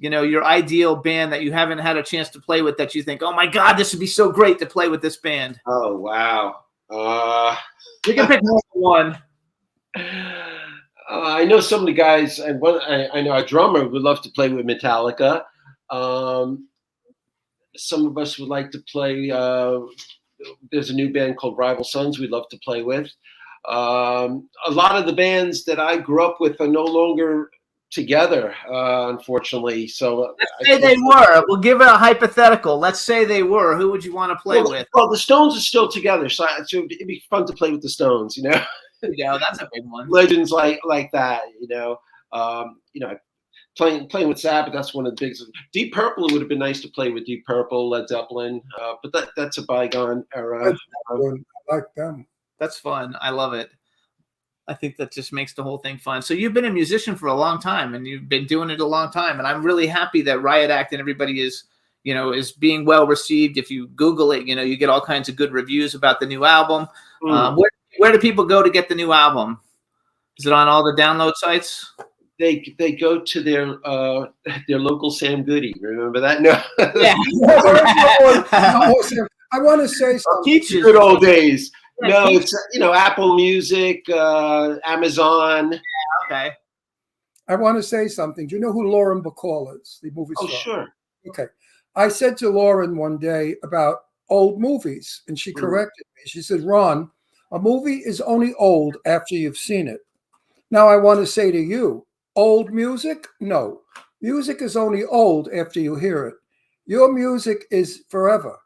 your ideal band that you haven't had a chance to play with that you think, "Oh my God, this would be so great to play with this band"? Oh wow. You can pick more than one. I know some of the guys. I know our drummer would love to play with Metallica. Some of us would like to play. There's a new band called Rival Sons we'd love to play with. A lot of the bands that I grew up with are no longer together, unfortunately. So let's say they were. We'll give it a hypothetical. Let's say they were. Who would you want to play with? Well, the Stones are still together, so it'd be fun to play with the Stones. You know. Yeah, that's a big one. Legends like that. You know. Playing with Sabbath, that's one of the big. Deep Purple, it would have been nice to play with Deep Purple, Led Zeppelin, but that's a bygone era. I like them. That's fun. I love it. I think that just makes the whole thing fun. So you've been a musician for a long time, and you've been doing it a long time, and I'm really happy that Riot Act and everybody is being well received. If you Google it, you get all kinds of good reviews about the new album. Where do people go to get the new album? Is it on all the download sites? They go to their local Sam Goody. Remember that? No. Yeah. I want to say something. Good old days. No, it's Apple Music, Amazon. Okay. I want to say something. Do you know who Lauren Bacall is? The movie star. Oh, sure. Okay. I said to Lauren one day about old movies, and she corrected me. She said, "Ron, a movie is only old after you've seen it." Now I want to say to you, old music? No. Music is only old after you hear it. Your music is forever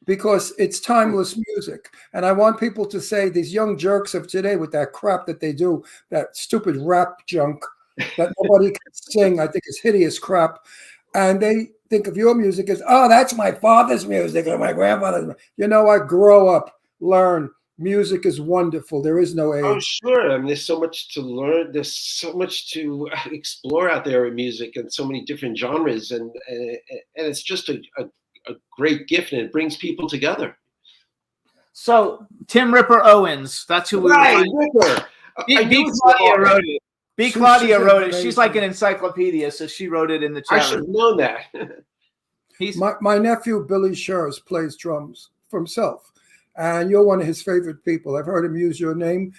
because it's timeless music. And I want people to say these young jerks of today with that crap that they do, that stupid rap junk that nobody can sing, I think is hideous crap. And they think of your music as, oh, that's my father's music or my grandfather's. I grow up, learn. Music is wonderful. There is no age. Oh, sure. I mean, there's so much to learn. There's so much to explore out there in music and so many different genres. And it's just a great gift, and it brings people together. So, Tim Ripper Owens, that's who we Ripper. Claudia wrote it. Claudia wrote it. She's like an encyclopedia, so she wrote it in the chat. I should have known that. My nephew, Billy Schurz, plays drums for himself. And you're one of his favorite people. I've heard him use your name,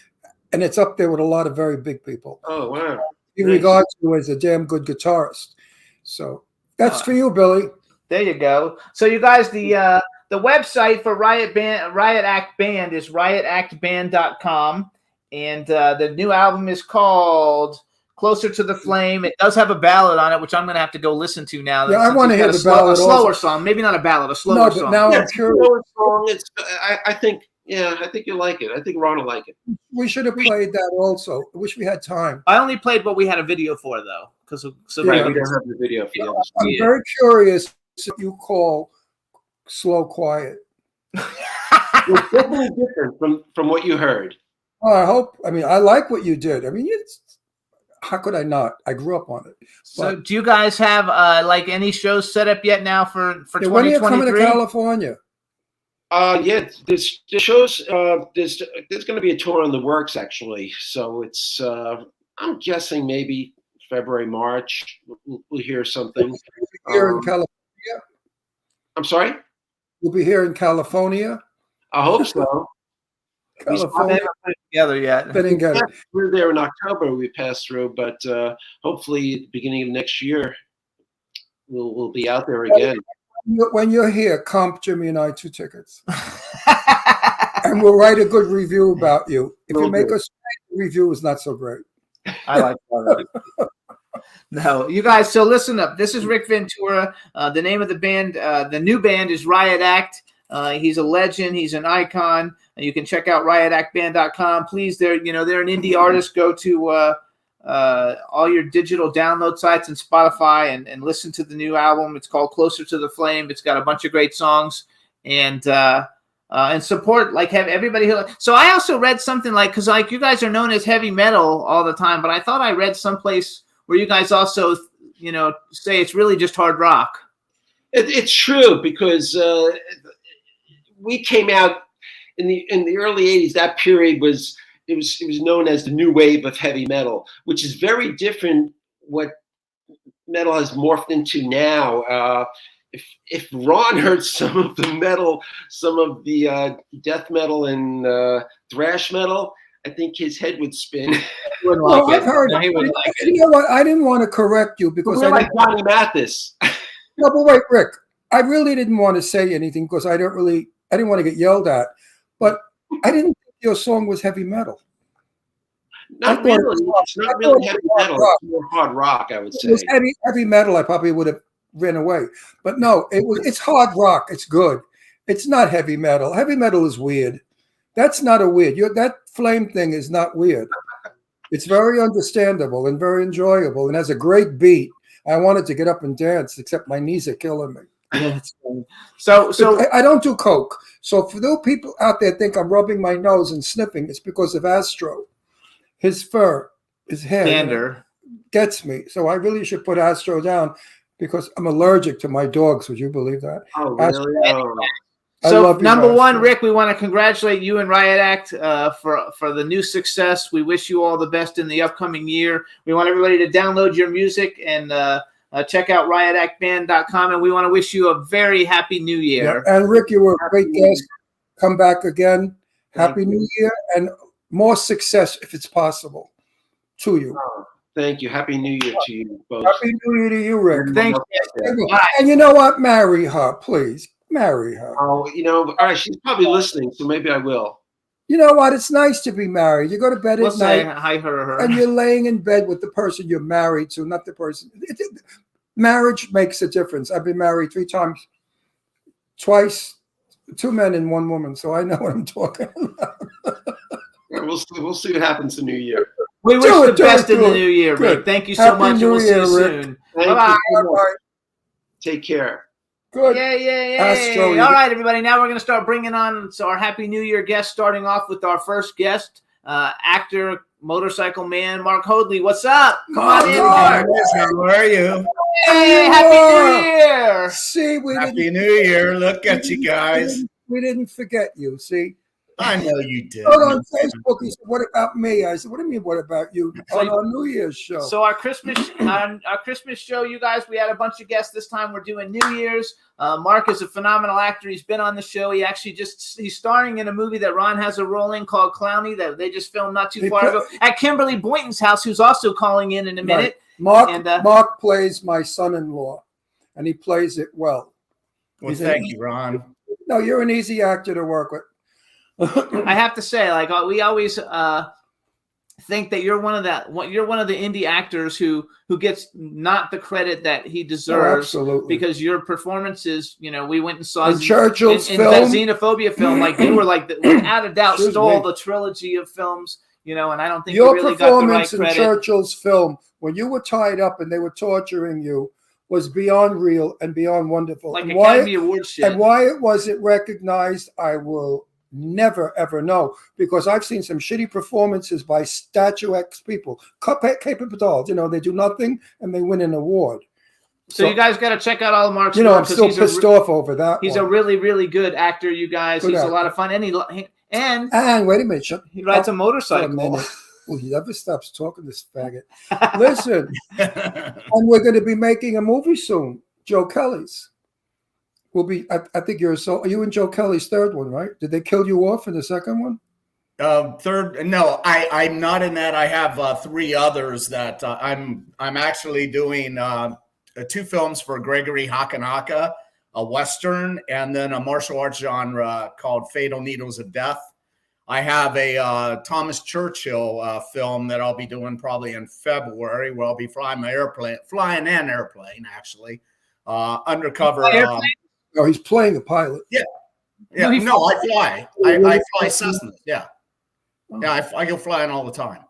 and it's up there with a lot of very big people. Oh, wow. He regards you as a damn good guitarist. So that's for you, Billy. There you go. So you guys, the website for Riot Act Band is riotactband.com. And the new album is called Closer to the Flame. It does have a ballad on it, which I'm going to have to go listen to now. Yeah, I want to hear the ballad. A slower song, maybe not a ballad, a slower song. But now I'm curious. I think you'll like it. I think Ron will like it. We should have played that also. I wish we had time. I only played what we had a video for, though, we don't have the video for you. I'm very curious if you call Slow Quiet. It's definitely different from what you heard. Oh, I like what you did. How could I not? I grew up on it. So do you guys have any shows set up yet now for 2023? When are you coming to California? Yeah, there's shows. There's going to be a tour in the works, actually. So it's I'm guessing maybe February, March. We'll hear something. Here in California? I'm sorry? We'll be here in California? I hope so. California. We haven't put it together yet. We're there in October. We passed through, but hopefully at the beginning of next year, we'll be out there again. When you're here, comp Jimmy and I 2 tickets, and we'll write a good review about you. If you make us a review, is not so great. I like that. No, you guys. So listen up. This is Rick Ventura. The name of the band, the new band, is Riot Act. He's a legend. He's an icon. You can check out riotactband.com. Please, they're an indie artist. Go to all your digital download sites and Spotify and listen to the new album. It's called Closer to the Flame. It's got a bunch of great songs and support have everybody. So I also read something because you guys are known as heavy metal all the time, but I thought I read someplace where you guys also say it's really just hard rock. It's true because we came out in the early 80s. That period was known as the new wave of heavy metal, which is very different what metal has morphed into now. if Ron heard some of the metal, some of the death metal and thrash metal, I think his head would spin. Well, I've heard. No, he wouldn't like it. You know what? I didn't want to correct you because We're like Johnny Mathis. No, but wait, Rick. I really didn't want to say anything because I didn't want to get yelled at. But I didn't think your song was heavy metal. Not really. It's not really heavy metal. It's more hard rock, I would say. If it was heavy metal, I probably would have ran away. But no, it's hard rock. It's good. It's not heavy metal. Heavy metal is weird. That's not a weird. That flame thing is not weird. It's very understandable and very enjoyable and has a great beat. I wanted to get up and dance, except my knees are killing me. So I don't do coke. So for those people out there think I'm rubbing my nose and sniffing, it's because of Astro. His fur, his hair, Gander gets me. So I really should put Astro down because I'm allergic to my dogs. Would you believe that? Oh, really? Astro, So number one, Rick, we want to congratulate you and Riot Act for the new success. We wish you all the best in the upcoming year. We want everybody to download your music and check out riotactband.com. And we want to wish you a very happy New Year. Yeah. And Rick, you were a great guest. Come back again. Happy New Year and more success if it's possible to you. Oh, thank you. Happy New Year to you both. Happy New Year to you, Rick. Thank you. And you know what? Marry her, please. Marry her. Oh, all right. She's probably listening, so maybe I will. You know what? It's nice to be married. You go to bed at night, Hi, her. and you're laying in bed with the person you're married to, not the person. Marriage makes a difference. I've been married 3 times, twice, 2 men and 1 woman, so I know what I'm talking about. Yeah, we'll see what happens in New Year. We wish the best in the new year, Rick. Thank you so much, and we'll see you soon. Bye. Take care. Good. Yay. All right, everybody. Now we're going to start bringing on our Happy New Year guest, starting off with our first guest, actor, motorcycle man, Mark Hoadley. What's up? Come on in, Mark. How are you? Hey, Happy New Year. See, Happy New Year. Look at you guys. We didn't forget you, see? I know you did. On Facebook, he said, "What about me?" I said, "What do you mean, what about you?" On our New Year's show. So our Christmas show, you guys, we had a bunch of guests this time. We're doing New Year's. Mark is a phenomenal actor. He's been on the show. He's starring in a movie that Ron has a role in called Clowny that they just filmed not too far ago at Kymberli Boynton's house, who's also calling in a minute. Right. Mark plays my son-in-law, and he plays it well. Well, thank you, Ron. No, you're an easy actor to work with. I have to say, we always think that you're one of the indie actors who gets not the credit that he deserves. Absolutely. Because your performances, we went and saw Churchill's in film, that Xenophobia film, you were without a doubt stole the trilogy of films, and I don't think your you really got the right performance in credit. Churchill's film when you were tied up and they were torturing you was beyond real and beyond wonderful. Like Academy Award shit. And why it wasn't recognized, I will never ever know, because I've seen some shitty performances by statuesque people, capable dolls. They do nothing and they win an award. So you guys got to check out all of Mark's. I'm still pissed off over that. He's a really, really good actor. You guys, he's a lot of fun, and wait a minute, he rides a motorcycle. Well, he never stops talking, this faggot. Listen, and we're going to be making a movie soon. Joe Kelly's. Will be. I think you're Are you in Joe Kelly's third one, right? Did they kill you off in the second one? Third? No, I'm not in that. I have 3 others that I'm actually doing 2 films for Gregory Hakanaka, a Western, and then a martial arts genre called Fatal Needles of Death. I have a Thomas Churchill film that I'll be doing probably in February, where I'll be flying an airplane, actually, undercover. No, he's playing a pilot. Yeah. I fly. I fly Cessnas. Yeah. Yeah, I go flying all the time.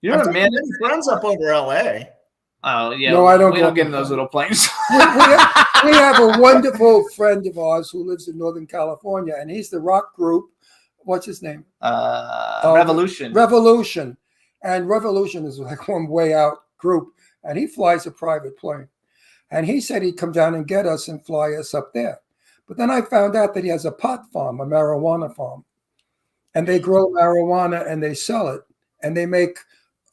You're a man. Friends up over L.A. Oh, yeah. No, I don't. We don't get in those little planes. we have a wonderful friend of ours who lives in Northern California, and he's the rock group. What's his name? Revolution. Revolution. And Revolution is like one way out group, and he flies a private plane. And he said he'd come down and get us and fly us up there. But then I found out that he has a pot farm, a marijuana farm. And they grow marijuana and they sell it. And they make,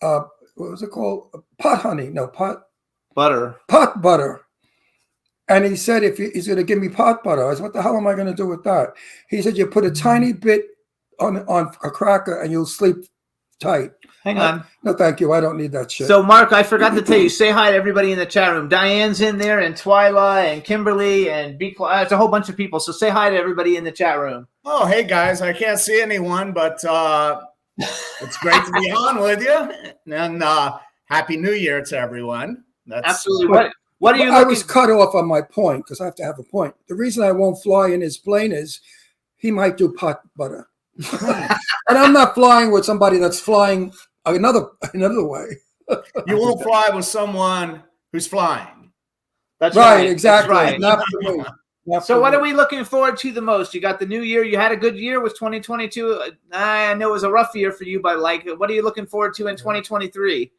what was it called? Pot honey. No, pot butter. Pot butter. And he said, he's going to give me pot butter. I said, what the hell am I going to do with that? He said, you put a tiny bit on a cracker and you'll sleep tight. Hang on. No, thank you. I don't need that shit. So, Mark, I forgot to tell you, say hi to everybody in the chat room. Diane's in there, and Twyla, and Kymberli, and it's a whole bunch of people. So say hi to everybody in the chat room. Oh, hey, guys. I can't see anyone, but it's great to be on with you. And Happy New Year to everyone. That's absolutely. What are you I was cut off on my point because I have to have a point. The reason I won't fly in his plane is he might do pot butter. And I'm not flying with somebody that's flying another way. You won't fly with someone who's flying. That's right. Exactly. That's right. Not for me. So what are we looking forward to the most? You got the new year. You had a good year with 2022. I know it was a rough year for you, but what are you looking forward to in 2023?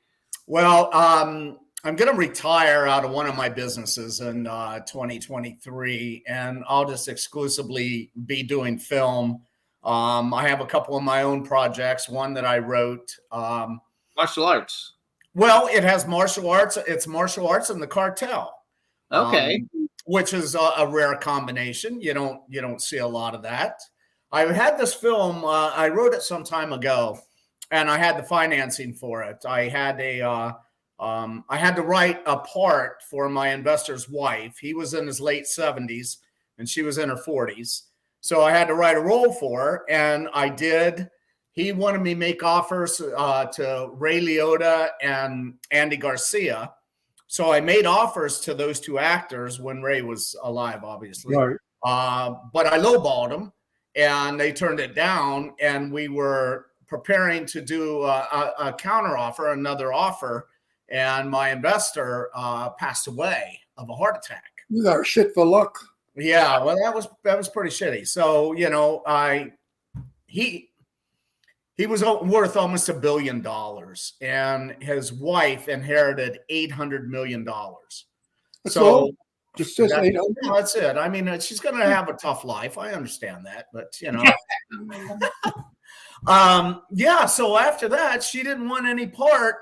Well, I'm going to retire out of one of my businesses in 2023, and I'll just exclusively be doing film. I have a couple of my own projects, one that I wrote. Martial arts. Well, it has martial arts. It's martial arts and the cartel. Okay. Which is a rare combination. You don't see a lot of that. I had this film. I wrote it some time ago, and I had the financing for it. I had to write a part for my investor's wife. He was in his late 70s, and she was in her 40s. So I had to write a role for her, and I did. He wanted me to make offers to Ray Liotta and Andy Garcia. So I made offers to those two actors when Ray was alive, obviously. Right. But I lowballed them, and they turned it down, and we were preparing to do a counter offer, another offer, and my investor passed away of a heart attack. You got shit for luck. Yeah, well, that was pretty shitty. So, he was worth almost $1 billion, and his wife inherited $800 million. So just 800. That's it. I mean, she's going to have a tough life. I understand that, but yeah. So after that, she didn't want any part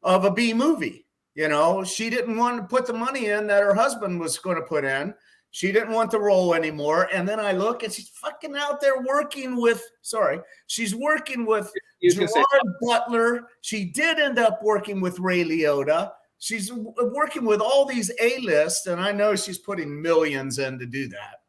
of a B movie. She didn't want to put the money in that her husband was going to put in. She didn't want the role anymore. And then I look and she's fucking out there working with, she's working with Gerard Butler. She did end up working with Ray Liotta. She's working with all these A-lists, and I know she's putting millions in to do that.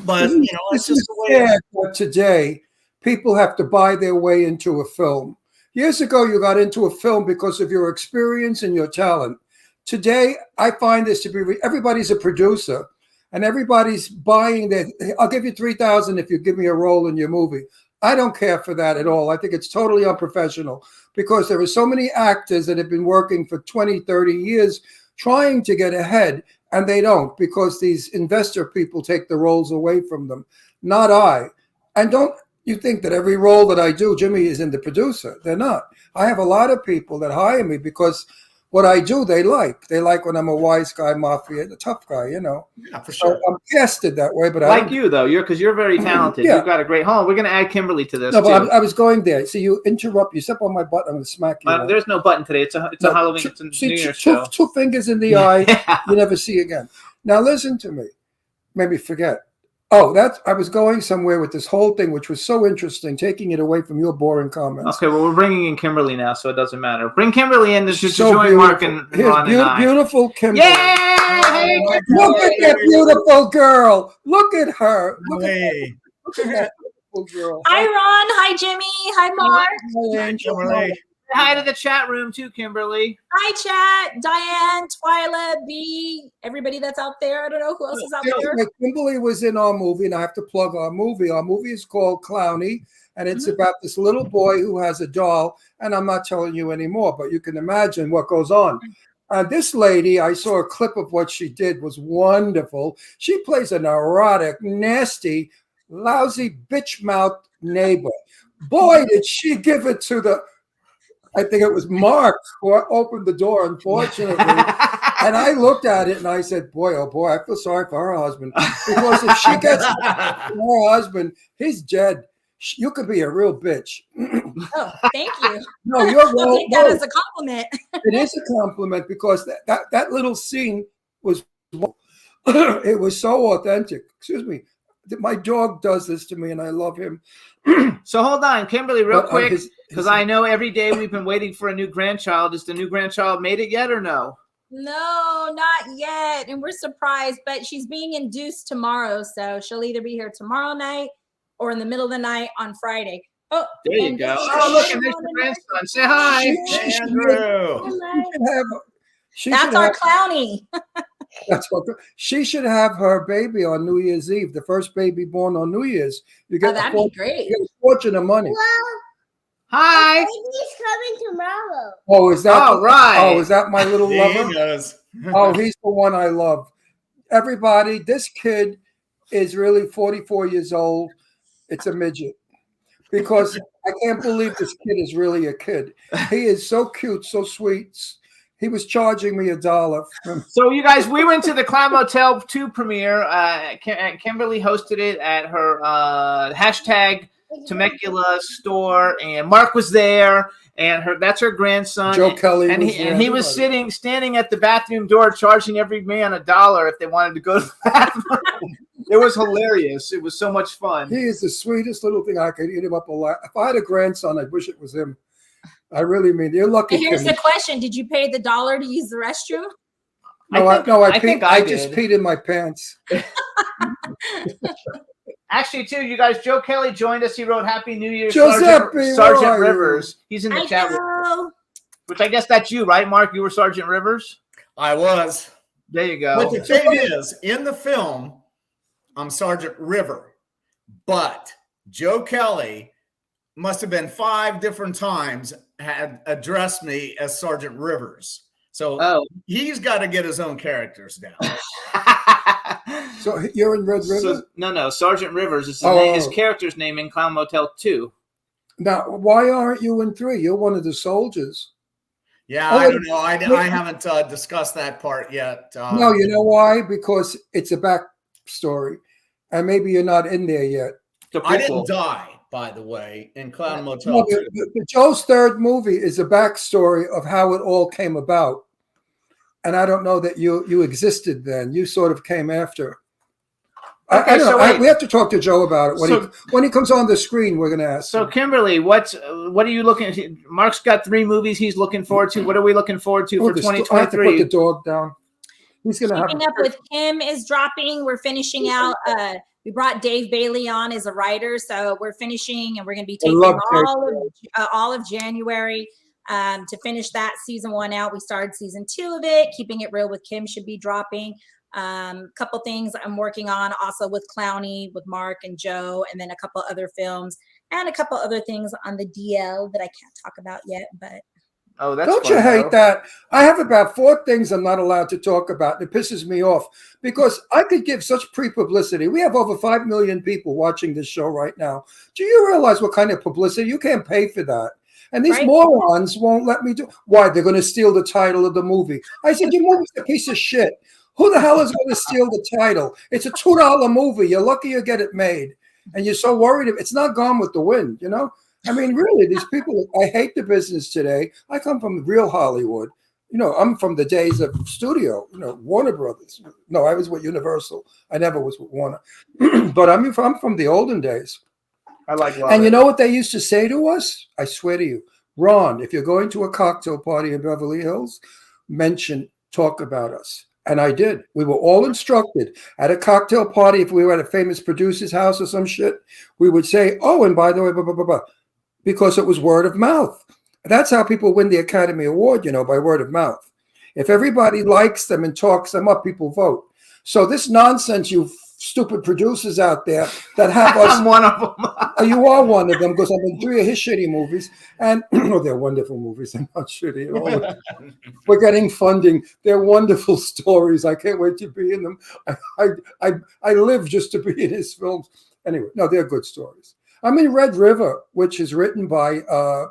But, it's just the way that today people have to buy their way into a film. Years ago, you got into a film because of your experience and your talent. Today, I find this to be, everybody's a producer. And everybody's buying that. I'll give you $3,000 if you give me a role in your movie. I don't care for that at all. I think it's totally unprofessional because there are so many actors that have been working for 20, 30 years trying to get ahead, and they don't because these investor people take the roles away from them. Not I. And don't you think that every role that I do, Jimmy is in the producer. They're not. I have a lot of people that hire me because what I do, they like. They like when I'm a wise guy, mafia, the tough guy, Yeah, for sure. So I'm casted that way, but like you though, because you're very talented. Yeah. You've got a great home. We're going to add Kymberli to this. No, but I was going there. See, you interrupt. You step on my butt. I'm going to smack you. There's no button today. It's a Halloween. It's a New Year's show. Two fingers in the eye. You never see again. Now listen to me. Maybe forget. Oh, I was going somewhere with this whole thing, which was so interesting, taking it away from your boring comments. Okay, well, we're bringing in Kymberli now, so it doesn't matter. Bring Kymberli in to so join Mark and Ron and I. Beautiful Kymberli. Yay! Look at that beautiful girl. Look at her. Look at that beautiful girl. Hi, Ron. Hi, Jimmy. Hi, Mark. Hi, Kymberli. Hi to the chat room, too, Kymberli. Hi, chat. Diane, Twyla, B, everybody that's out there. I don't know who else is out there. Kymberli was in our movie, and I have to plug our movie. Our movie is called Clowny, and it's about this little boy who has a doll, and I'm not telling you anymore, but you can imagine what goes on. This lady, I saw a clip of what she did, was wonderful. She plays a neurotic, nasty, lousy, bitch-mouthed neighbor. Boy, did she give it to I think it was Mark who opened the door, unfortunately. And I looked at it and I said, boy, oh boy, I feel sorry for her husband. Because if she gets her husband, he's dead. You could be a real bitch. Oh, thank you. No, you're wrong. I'll take that as a compliment. It is a compliment because that little scene was. It was so authentic. Excuse me. My dog does this to me, and I love him. So hold on, Kymberli, real But, quick, because I know every day we've been waiting for a new grandchild. Has the new grandchild made it yet or no? No, not yet. And we're surprised, but she's being induced tomorrow. So she'll either be here tomorrow night or in the middle of the night on Friday. Oh, there you go. Oh, look, and there's your grandson. Say hi. She Andrew. That's our Clowny. She should have her baby on New Year's Eve, the first baby born on New Year's. You get that'd be great. You get a fortune of money. Hi. Baby's coming tomorrow. Oh, is that right? Oh, is that my little lover? He does. Oh, he's the one I love. Everybody, this kid is really 44 years old. It's a midget. Because I can't believe this kid is really a kid. He is so cute, so sweet. He was charging me $1. So you guys, we went to the Clown Motel 2 premiere. Kymberli hosted it at her hashtag Temecula store, and Mark was there, and that's her grandson. Joe Kelly and he was standing at the bathroom door, charging every man $1 if they wanted to go to the bathroom. It was hilarious. It was so much fun. He is the sweetest little thing. I could eat him up alive. If I had a grandson, I wish it was him. I really mean, you're lucky. And here's the question: did you pay the $1 to use the restroom? No, I just peed in my pants. Actually, too, you guys, Joe Kelly joined us. He wrote Happy New Year, Giuseppe, Sergeant Rivers. He's in the chat know. which I guess that's you, right, Mark? You were Sergeant Rivers? I was. There you go. But the thing is, in the film, I'm Sergeant River. But Joe Kelly must have been 5 different times had addressed me as Sergeant Rivers. So he's got to get his own characters down. So you're in Red River? So, no, Sergeant Rivers is his character's name in Clown Motel 2. Now, why aren't you in 3? You're one of the soldiers. Yeah, I don't know. I haven't discussed that part yet. No, you know why? Because it's a backstory, and maybe you're not in there yet. I didn't die, by the way, in Clown Motel 2. Joe's 3rd movie is a backstory of how it all came about. And I don't know that you existed then. You sort of came after. Okay, I don't know. We have to talk to Joe about it. When he comes on the screen, we're going to ask him. Kymberli, what are you looking at? Mark's got 3 movies he's looking forward to. What are we looking forward to for 2023? I have to put the dog down. He's going to have. Keeping Up with Kim is dropping. We're finishing out. We brought Dave Bailey on as a writer, so we're finishing, and we're going to be taking all of January to finish that season 1 out. We started season 2 of it. Keeping It Real with Kim should be dropping. Couple things I'm working on also with Clowny, with Mark and Joe, and then a couple other films and a couple other things on the DL that I can't talk about yet, but don't you hate that? I have about 4 things I'm not allowed to talk about. It pisses me off because I could give such pre-publicity. We have over 5 million people watching this show right now. Do you realize what kind of publicity? You can't pay for that. And these morons won't let me do. Why? They're going to steal the title of the movie. I said, your movie's a piece of shit. Who the hell is going to steal the title? It's a $2 movie. You're lucky you get it made. And you're so worried. It's not Gone with the Wind, you know? I mean, really, these people, I hate the business today. I come from real Hollywood. You know, I'm from the days of studio, Warner Brothers. No, I was with Universal. I never was with Warner. But I'm from the olden days. I like love And it. you know what they used to say to us? I swear to you, Ron, if you're going to a cocktail party in Beverly Hills, talk about us. And I did. We were all instructed at a cocktail party. If we were at a famous producer's house or some shit, we would say, oh, and by the way, blah, blah, blah, blah, because it was word of mouth. That's how people win the Academy Award, by word of mouth. If everybody likes them and talks them up, people vote. So this nonsense, you stupid producers out there that have us. I'm one of them. You are one of them because I've been 3 of his shitty movies. And they're wonderful movies. They're not shitty at all. We're getting funding. They're wonderful stories. I can't wait to be in them. I live just to be in his films. Anyway, no, they're good stories. I'm in Red River, which is written by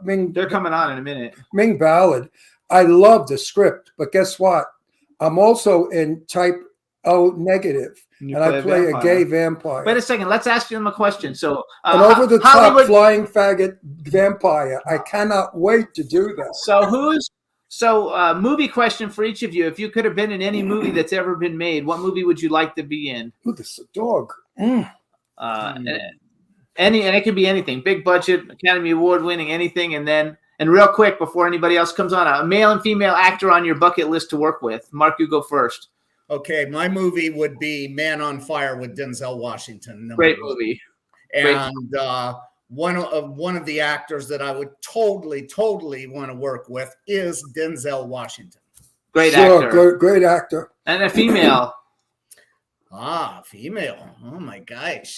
Ming. They're coming on in a minute. Ming Ballard. I love the script, but guess what? I'm also in Type O negative, and I play a gay vampire. Wait a second. Let's ask them a question. So, an over-the-top flying faggot vampire. I cannot wait to do that. So, who's So, movie question for each of you. If you could have been in any movie that's ever been made, what movie would you like to be in? Look, this is a dog. And it could be anything. Big budget, Academy Award winning, anything. And real quick, before anybody else comes on, a male and female actor on your bucket list to work with. Mark, you go first. Okay, my movie would be Man on Fire with Denzel Washington. Great movie. And one of the actors that I would totally want to work with is Denzel Washington. Great actor. Great actor. And a female. Female. Oh my gosh.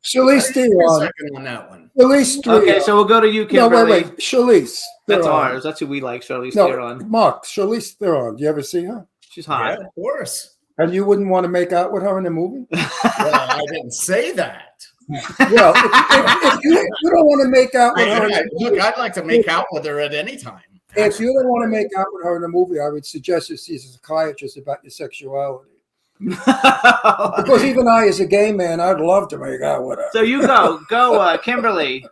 Charlize Theron. Second on that one. Charlize Theron. Okay, so we'll go to you, Kymberli. No, wait. Charlize. That's Theron. ours. That's who we like, Charlize Theron. Mark, Charlize Theron. Do you ever see her? She's hot. Yeah, of course. And you wouldn't want to make out with her in a movie? Well, I didn't say that. Well, if you don't want to make out with her, look, I'd like to make out with her at any time. If you don't want to make out with her in a movie, I would suggest you see a psychiatrist about your sexuality. Because even I, as a gay man, I'd love to make out with her. So you go, Kymberli.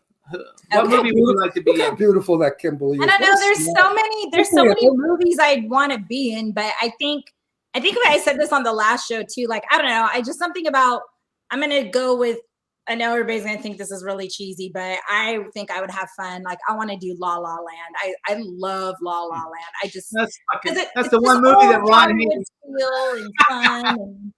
What movie would you like to be in? How beautiful that Kymberli is. I don't know. There's so many movies I'd want to be in, but I think I said this on the last show too. Like, I don't know. I just something about, I'm going to go with, I know everybody's going to think this is really cheesy, but I think I would have fun. Like, I want to do La La Land. I love La La Land. I just, that's the one movie that Ron hates. And fun and,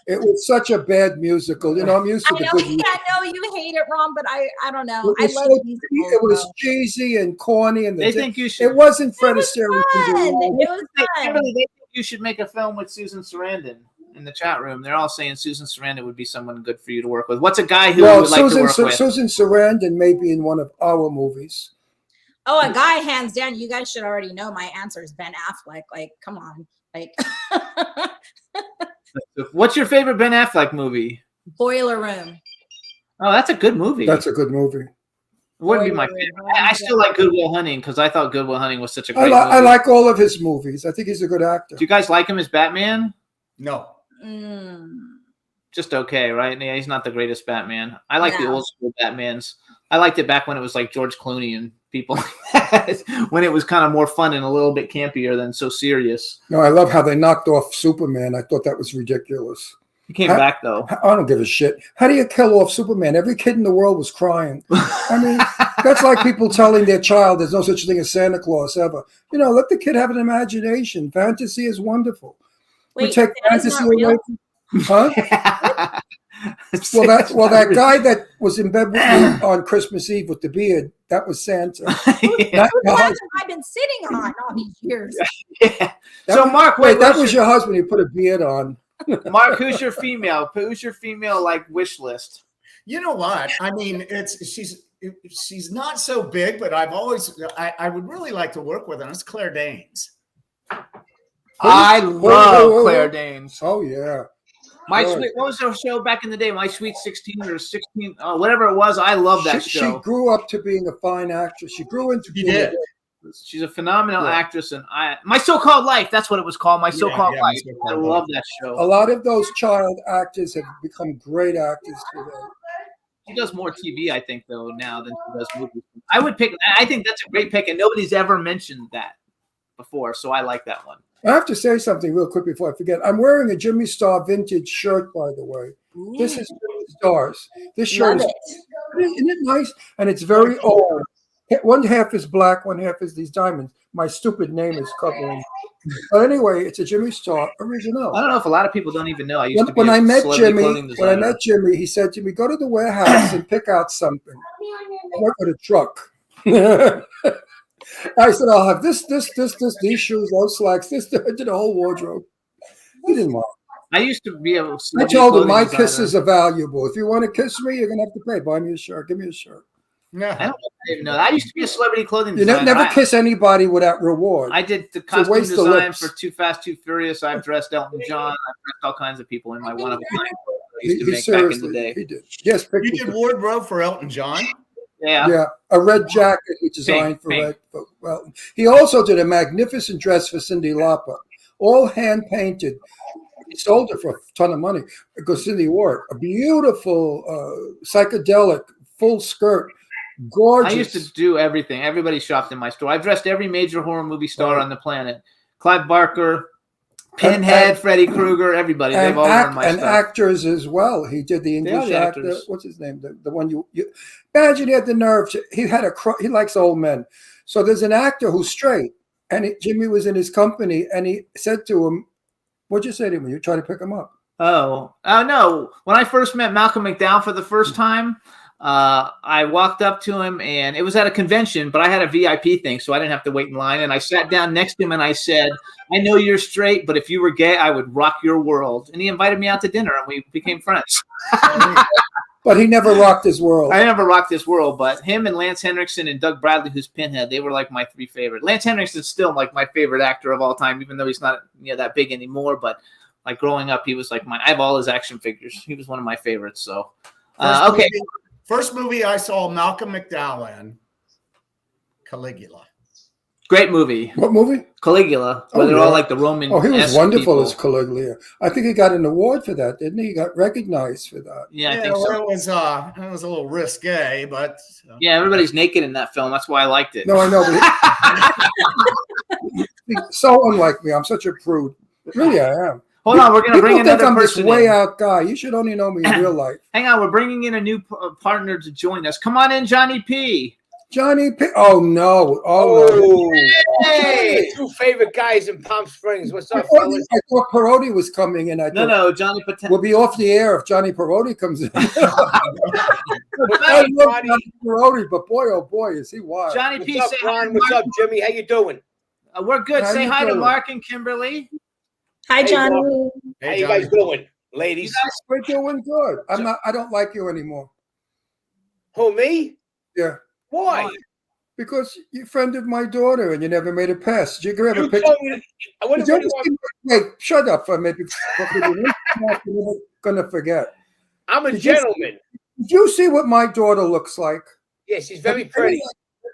it was such a bad musical. You know, I'm used to the good music. I know you hate it, Ron, but I don't know. I love musicals. It was cheesy and corny, and they think you should. It wasn't Fred Astaire. It was fun. They think you should make a film with Susan Sarandon. In the chat room, they're all saying Susan Sarandon would be someone good for you to work with. What's a guy who would like to work with? Susan Sarandon may be in one of our movies. Oh, a guy, hands down. You guys should already know my answer is Ben Affleck. Like, come on. Like, what's your favorite Ben Affleck movie? Boiler Room. Oh, that's a good movie. That's a good movie. It wouldn't be my favorite. I still like Good Will Hunting because I thought Good Will Hunting was such a great movie. I like all of his movies. I think he's a good actor. Do you guys like him as Batman? No. Just okay, right? Yeah, he's not the greatest Batman. I like the old school Batmans. I liked it back when it was like George Clooney and people like that, when it was kind of more fun and a little bit campier than so serious. No, I love how they knocked off Superman. I thought that was ridiculous. He came back though. I don't give a shit. How do you kill off Superman? Every kid in the world was crying. I mean, that's like people telling their child there's no such thing as Santa Claus ever. You know, let the kid have an imagination. Fantasy is wonderful. Wait, we take fantasy away from, huh? that guy that was in bed with me on Christmas Eve with the beard, that was Santa. What have I been sitting on all these years? So Mark, that was your husband. You put a beard on. Mark, who's your female? Who's your female like wish list? You know what? I mean, she's not so big, but I would really like to work with her. It's Claire Danes. I love Claire Danes. Oh yeah. What was her show back in the day? My Sweet 16 or 16, whatever it was. I love that show. She grew up to being a fine actress. She grew into being She's a phenomenal actress, and My So-Called Life. That's what it was called. My So-Called Life. I love that show. A lot of those child actors have become great actors today. She does more TV, I think, though, now than she does movies. I think that's a great pick, and nobody's ever mentioned that before, so I like that one. I have to say something real quick before I forget. I'm wearing a Jimmy Star vintage shirt, by the way. Ooh. This is Jimmy Star's. This shirt isn't it nice? And it's very old. One half is black, one half is these diamonds. My stupid name is covering. But anyway, it's a Jimmy Star original. I don't know if a lot of people don't even know. When I met Jimmy, he said to me, "Go to the warehouse and pick out something." I work with a truck. I said, "I'll have this, these shoes, those slacks, this." I did a whole wardrobe. He didn't want. I used to be able to. I told him my kisses are valuable. If you want to kiss me, you're gonna have to pay. Buy me a shirt. Give me a shirt. Yeah, I don't even know. I used to be a celebrity clothing designer. You never kiss anybody without reward. I did the costume design for Too Fast, Too Furious. I've dressed Elton John. I've dressed all kinds of people in my one of a kind I used to make back in the day. He did. Yes, you did wardrobe for Elton John. Yeah, a red jacket he designed for Elton. He also did a magnificent dress for Cyndi Lauper, all hand painted. He sold it for a ton of money because Cyndi wore it. A beautiful psychedelic full skirt Gorgeous. I used to do everything. Everybody shopped in my store. I dressed every major horror movie star on the planet. Clive Barker, Pinhead, Freddy Krueger, everybody. They've all worn my stuff. And actors as well. He did the English actor. What's his name? The one you imagine he had the nerve. He likes old men. So there's an actor who's straight, and Jimmy was in his company, and he said to him, "What'd you say to him? You try to pick him up?" Oh no! When I first met Malcolm McDowell for the first time, I walked up to him, and it was at a convention, but I had a VIP thing, so I didn't have to wait in line. And I sat down next to him, and I said, "I know you're straight, but if you were gay, I would rock your world." And he invited me out to dinner, and we became friends. But he never rocked his world. I never rocked his world, but him and Lance Henriksen and Doug Bradley, who's Pinhead, they were like my three favorite. Lance Henriksen's still like my favorite actor of all time, even though he's not that big anymore. But like growing up, he was like I have all his action figures. He was one of my favorites. So, okay. First movie I saw Malcolm McDowell in, Caligula. Great movie. What movie? Caligula. Where they're all like the Roman. Oh, he was wonderful as Caligula. I think he got an award for that, didn't he? He got recognized for that. Yeah, I think so. It was a little risque, but yeah, everybody's naked in that film. That's why I liked it. No, I know. But he's so unlike me. I'm such a prude. Really, I am. Hold on, we're going to bring another I'm person this way out guy. You should only know me in real life. Hang on, we're bringing in a new partner to join us. Come on in, Johnny P. Johnny P. Oh no! Oh, hey, two favorite guys in Palm Springs. What's up, fellas? I thought Perotti was coming in. No, Johnny Potenza. We'll be off the air if Johnny Perotti comes in. I love Johnny Perotti, but boy, oh boy, is he wild! Johnny P. What's up, Ron? What's up, Jimmy? How you doing? We're good. Say hi to Mark and Kymberli. Hi, Johnny. How you guys doing, ladies? We're doing good. I don't like you anymore. Who, me? Yeah. Why? Because you're a friend of my daughter and you never made a pass. Did you ever have a picture? Wait, shut up for a minute. I'm going to forget. I'm a gentleman. Did you see what my daughter looks like? Yeah, she's very pretty.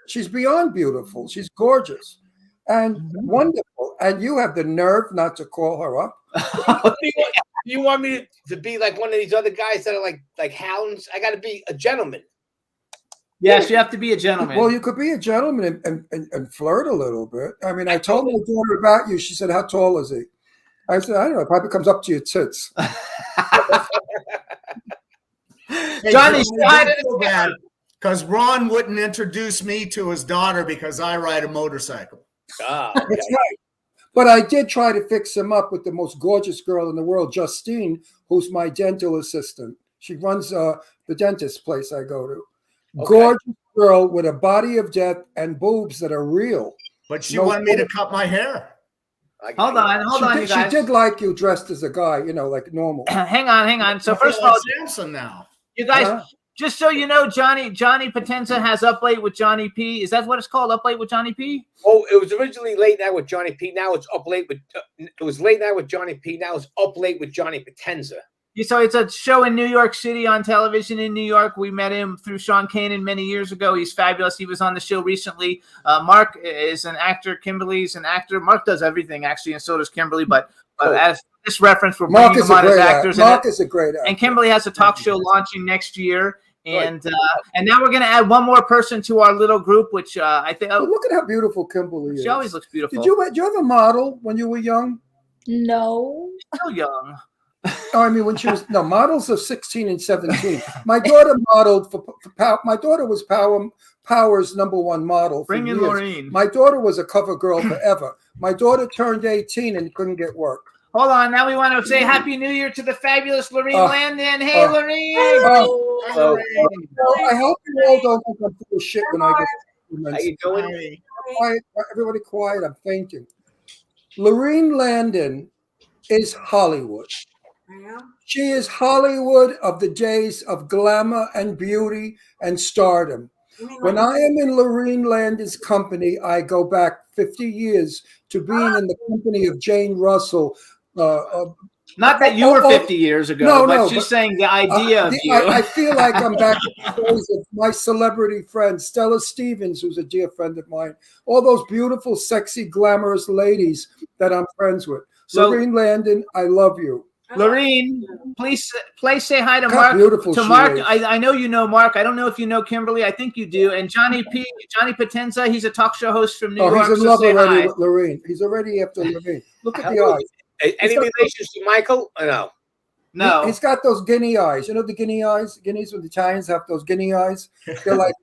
She's beyond beautiful. She's gorgeous and wonderful. And you have the nerve not to call her up. You want me to be like one of these other guys that are like hounds? I got to be a gentleman. Yes, you have to be a gentleman. Well, you could be a gentleman and flirt a little bit. I mean, I told my daughter about you. She said, "How tall is he?" I said, "I don't know. It probably comes up to your tits." Johnny's because Ron wouldn't introduce me to his daughter because I ride a motorcycle. That's right. But I did try to fix him up with the most gorgeous girl in the world, Justine, who's my dental assistant. She runs the dentist place I go to. Okay. Gorgeous girl with a body of death and boobs that are real. But she wanted me to cut my hair. Hold on, you guys. She did like you dressed as a guy, like normal. Hang on. So first of all, Samson now. You guys, just so you know, Johnny Potenza has Up Late with Johnny P. Is that what it's called? Up Late with Johnny P? Oh, it was originally Late Night with Johnny P. Now it's Up Late with. It was Late Night with Johnny P. Now it's Up Late with Johnny Potenza. So it's a show in New York City on television in New York. We met him through Sean Kanan many years ago. He's fabulous. He was on the show recently. Mark is an actor. Kymberli's an actor. Mark does everything, actually, and so does Kymberli. But as this reference, we're bringing them on as actors. Mark is a great actor. And Kymberli has a talk show launching next year. And now we're going to add one more person to our little group, which I think. Oh, look at how beautiful Kymberli is. She always looks beautiful. Did you have a model when you were young? No. Still young. Oh, I mean, when she was models of 16 and 17. My daughter modeled for my daughter was Power's #1 model. Bring in Laureen. My daughter was a cover girl forever. My daughter turned 18 and couldn't get work. Hold on. Now we want to say Happy New Year to the fabulous Laureen Landon. Hey, Laureen. I hope you all don't think I'm full of shit when I get. How you doing? Quiet, everybody quiet. I'm fainting. Laureen Landon is Hollywood. She is Hollywood of the days of glamour and beauty and stardom. When I am in Laureen Landon's company, I go back 50 years to being in the company of Jane Russell. Not that you were 50 years ago, but she's saying the idea of you. I feel like I'm back in the days of my celebrity friends, Stella Stevens, who's a dear friend of mine, all those beautiful, sexy, glamorous ladies that I'm friends with. So, Laureen Landon, I love you. Laureen, please say hi to How Mark. beautiful To she Mark, is. I know you know Mark. I don't know if you know Kymberli. I think you do. And Johnny Potenza, he's a talk show host from New York. He's in so love say already hi. with Laureen. He's already after Laureen. Look at the eyes. Any relations to Michael? Or no. No. He's got those guinea eyes. You know the guinea eyes? Guineas, when the Italians have those guinea eyes. They're like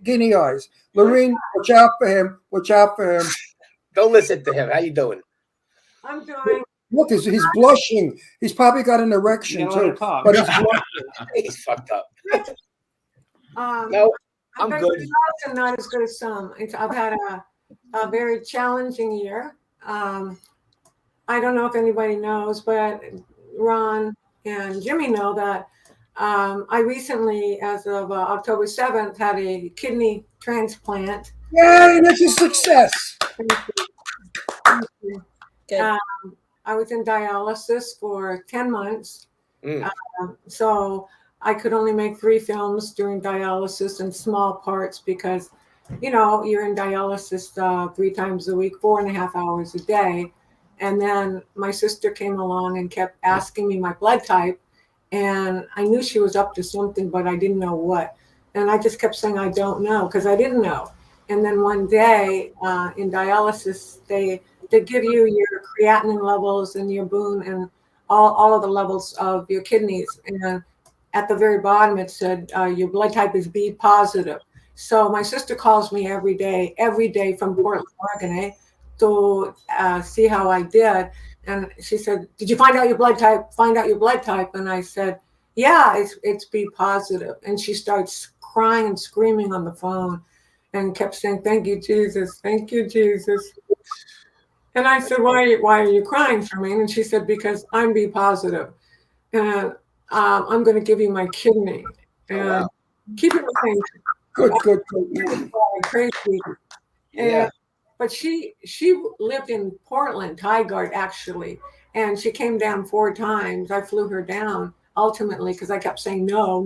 guinea eyes. Laureen, watch out for him. Watch out for him. Don't listen to him. How you doing? I'm doing. Look, he's blushing. He's probably got an erection too. But he's blushing. He's fucked up. No, I'm good. And not as good as some. I've had a very challenging year. I don't know if anybody knows, but Ron and Jimmy know that I recently, as of October 7th, had a kidney transplant. Yay, that's a success. Thank you. I was in dialysis for 10 months. So I could only make 3 films during dialysis in small parts because, you're in dialysis 3 times a week, 4.5 hours a day. And then my sister came along and kept asking me my blood type. And I knew she was up to something, but I didn't know what. And I just kept saying, I don't know, because I didn't know. And then one day in dialysis, they give you your creatinine levels and your boon and all of the levels of your kidneys. And at the very bottom, it said, your blood type is B positive. So my sister calls me every day from Portland, Oregon, to see how I did. And she said, did you find out your blood type? Find out your blood type. And I said, yeah, it's B positive. And she starts crying and screaming on the phone and kept saying, thank you, Jesus. Thank you, Jesus. And I said, why are you crying for me? And she said, because I'm B positive. And I'm going to give you my kidney. And keep it with me. Good. Crazy. Yeah. But she lived in Portland, Tigard, actually. And she came down 4 times. I flew her down ultimately because I kept saying no.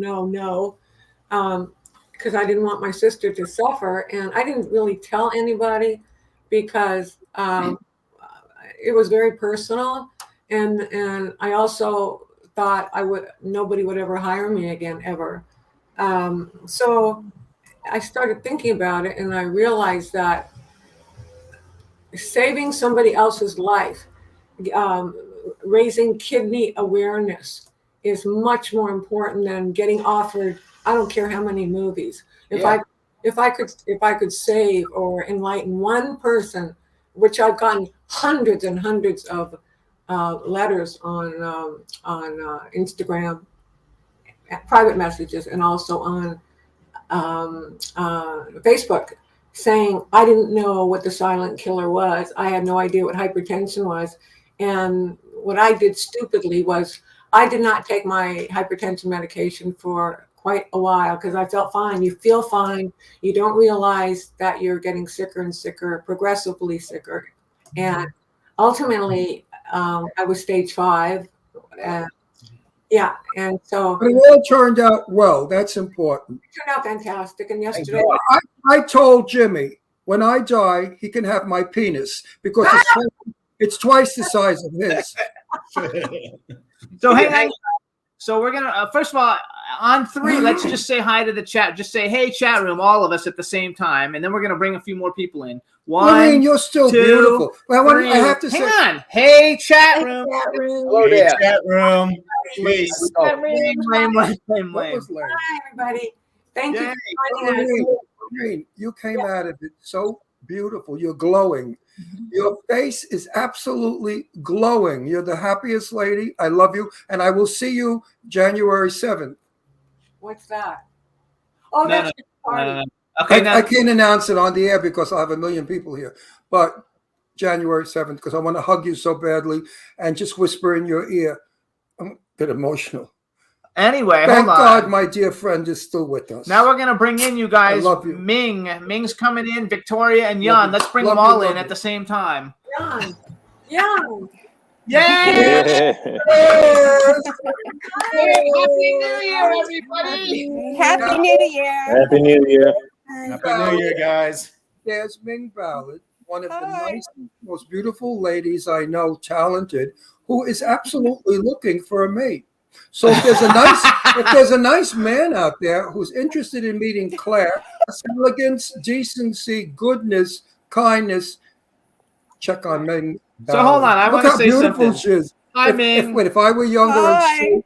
Because I didn't want my sister to suffer. And I didn't really tell anybody because it was very personal. And I also thought nobody would ever hire me again, ever. So I started thinking about it and I realized that saving somebody else's life, raising kidney awareness is much more important than getting offered, I don't care how many movies. If I could save or enlighten one person, which I've gotten hundreds and hundreds of letters on Instagram, private messages, and also on Facebook, saying I didn't know what the silent killer was. I had no idea what hypertension was. And what I did stupidly was I did not take my hypertension medication for quite a while because I felt fine. You feel fine. You don't realize that you're getting sicker and sicker, progressively sicker. And ultimately, I was stage 5. And so But it all turned out well. That's important. It turned out fantastic. And yesterday, I told Jimmy, when I die, he can have my penis because it's twice the size of his. So hang on. So we're gonna first of all, on 3, let's just say hi to the chat. Just say, hey, chat room, all of us at the same time, and then we're gonna bring a few more people in. 1, Laureen, you're still 2, beautiful. Well, 3. I have to say, hang on. Hey, chat room. Hello there. Chat room. Please. Lame. what was Larry? hi, everybody. Thank you for joining us. Laureen, you came out of it so beautiful. You're glowing. Your face is absolutely glowing. You're the happiest lady. I love you. And I will see you January 7th. What's that? Oh, that's your party. Okay, I can't announce it on the air because I have 1 million people here. But January 7th, because I want to hug you so badly and just whisper in your ear. I'm a bit emotional. Anyway, Thank hold on. God my dear friend is still with us. Now we're going to bring in you guys. I love you. Ming's coming in, Victoria and Love Jan. you. Let's bring Love them you, all love in you. at the same time. Jan. Yay! Yes. Happy New Year, everybody! Happy New Year. Happy New Year. Happy New Year, guys. There's Ming Ballard. one of the nicest, most beautiful ladies I know, talented, who is absolutely looking for a mate. So if there's a nice man out there who's interested in meeting Claire, elegance, decency, goodness, kindness, check on Ming Ballard. So hold on, I want to say something. She is. Hi, Ming. If I were younger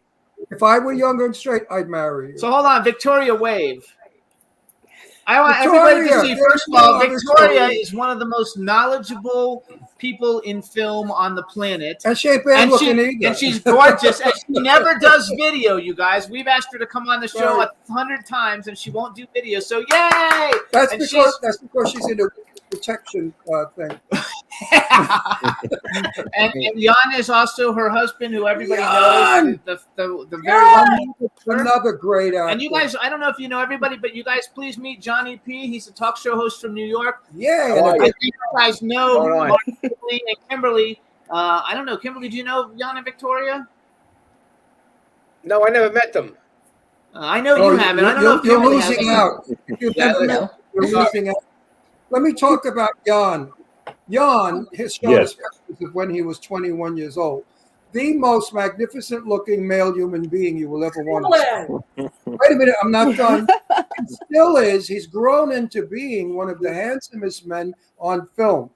and straight, I'd marry you. So hold on, Victoria, wave. I want everybody to see, first of all, Victoria is one of the most knowledgeable people in film on the planet. And she ain't bad looking either. And she's gorgeous. And she never does video, you guys. We've asked her to come on the show 100 times, and she won't do video. So yay! That's because she's in a protection thing. and Jan is also her husband, who everybody knows. The very another great actor. And you guys, I don't know if you know everybody, but you guys please meet Johnny P. He's a talk show host from New York. Yeah. I think you guys know Mark Hoadley and Kymberli. I don't know, Kymberli, do you know Jan and Victoria? No, I never met them. I know you haven't. I don't know if you're Kymberli losing out. You're losing out. Let me talk about Jan. Jan, his show is when he was 21 years old. The most magnificent looking male human being you will ever want to see. Wait a minute, I'm not done. He still is. He's grown into being one of the handsomest men on film.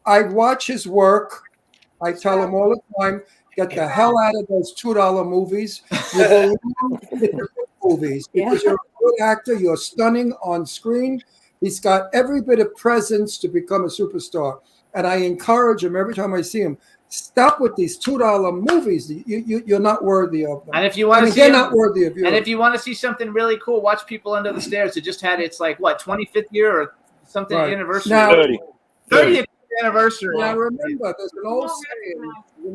I watch his work. I tell him all the time, get the hell out of those $2 movies. You belong in the movies because you're a good actor. You're stunning on screen. He's got every bit of presence to become a superstar. And I encourage him every time I see him, stop with these $2 movies. You're not worthy of them. And if you want to see they're not worthy of you. And if you want to see something really cool, watch People Under the Stairs. It just had its 25th year or something anniversary. Now, 30th anniversary. Now remember, there's an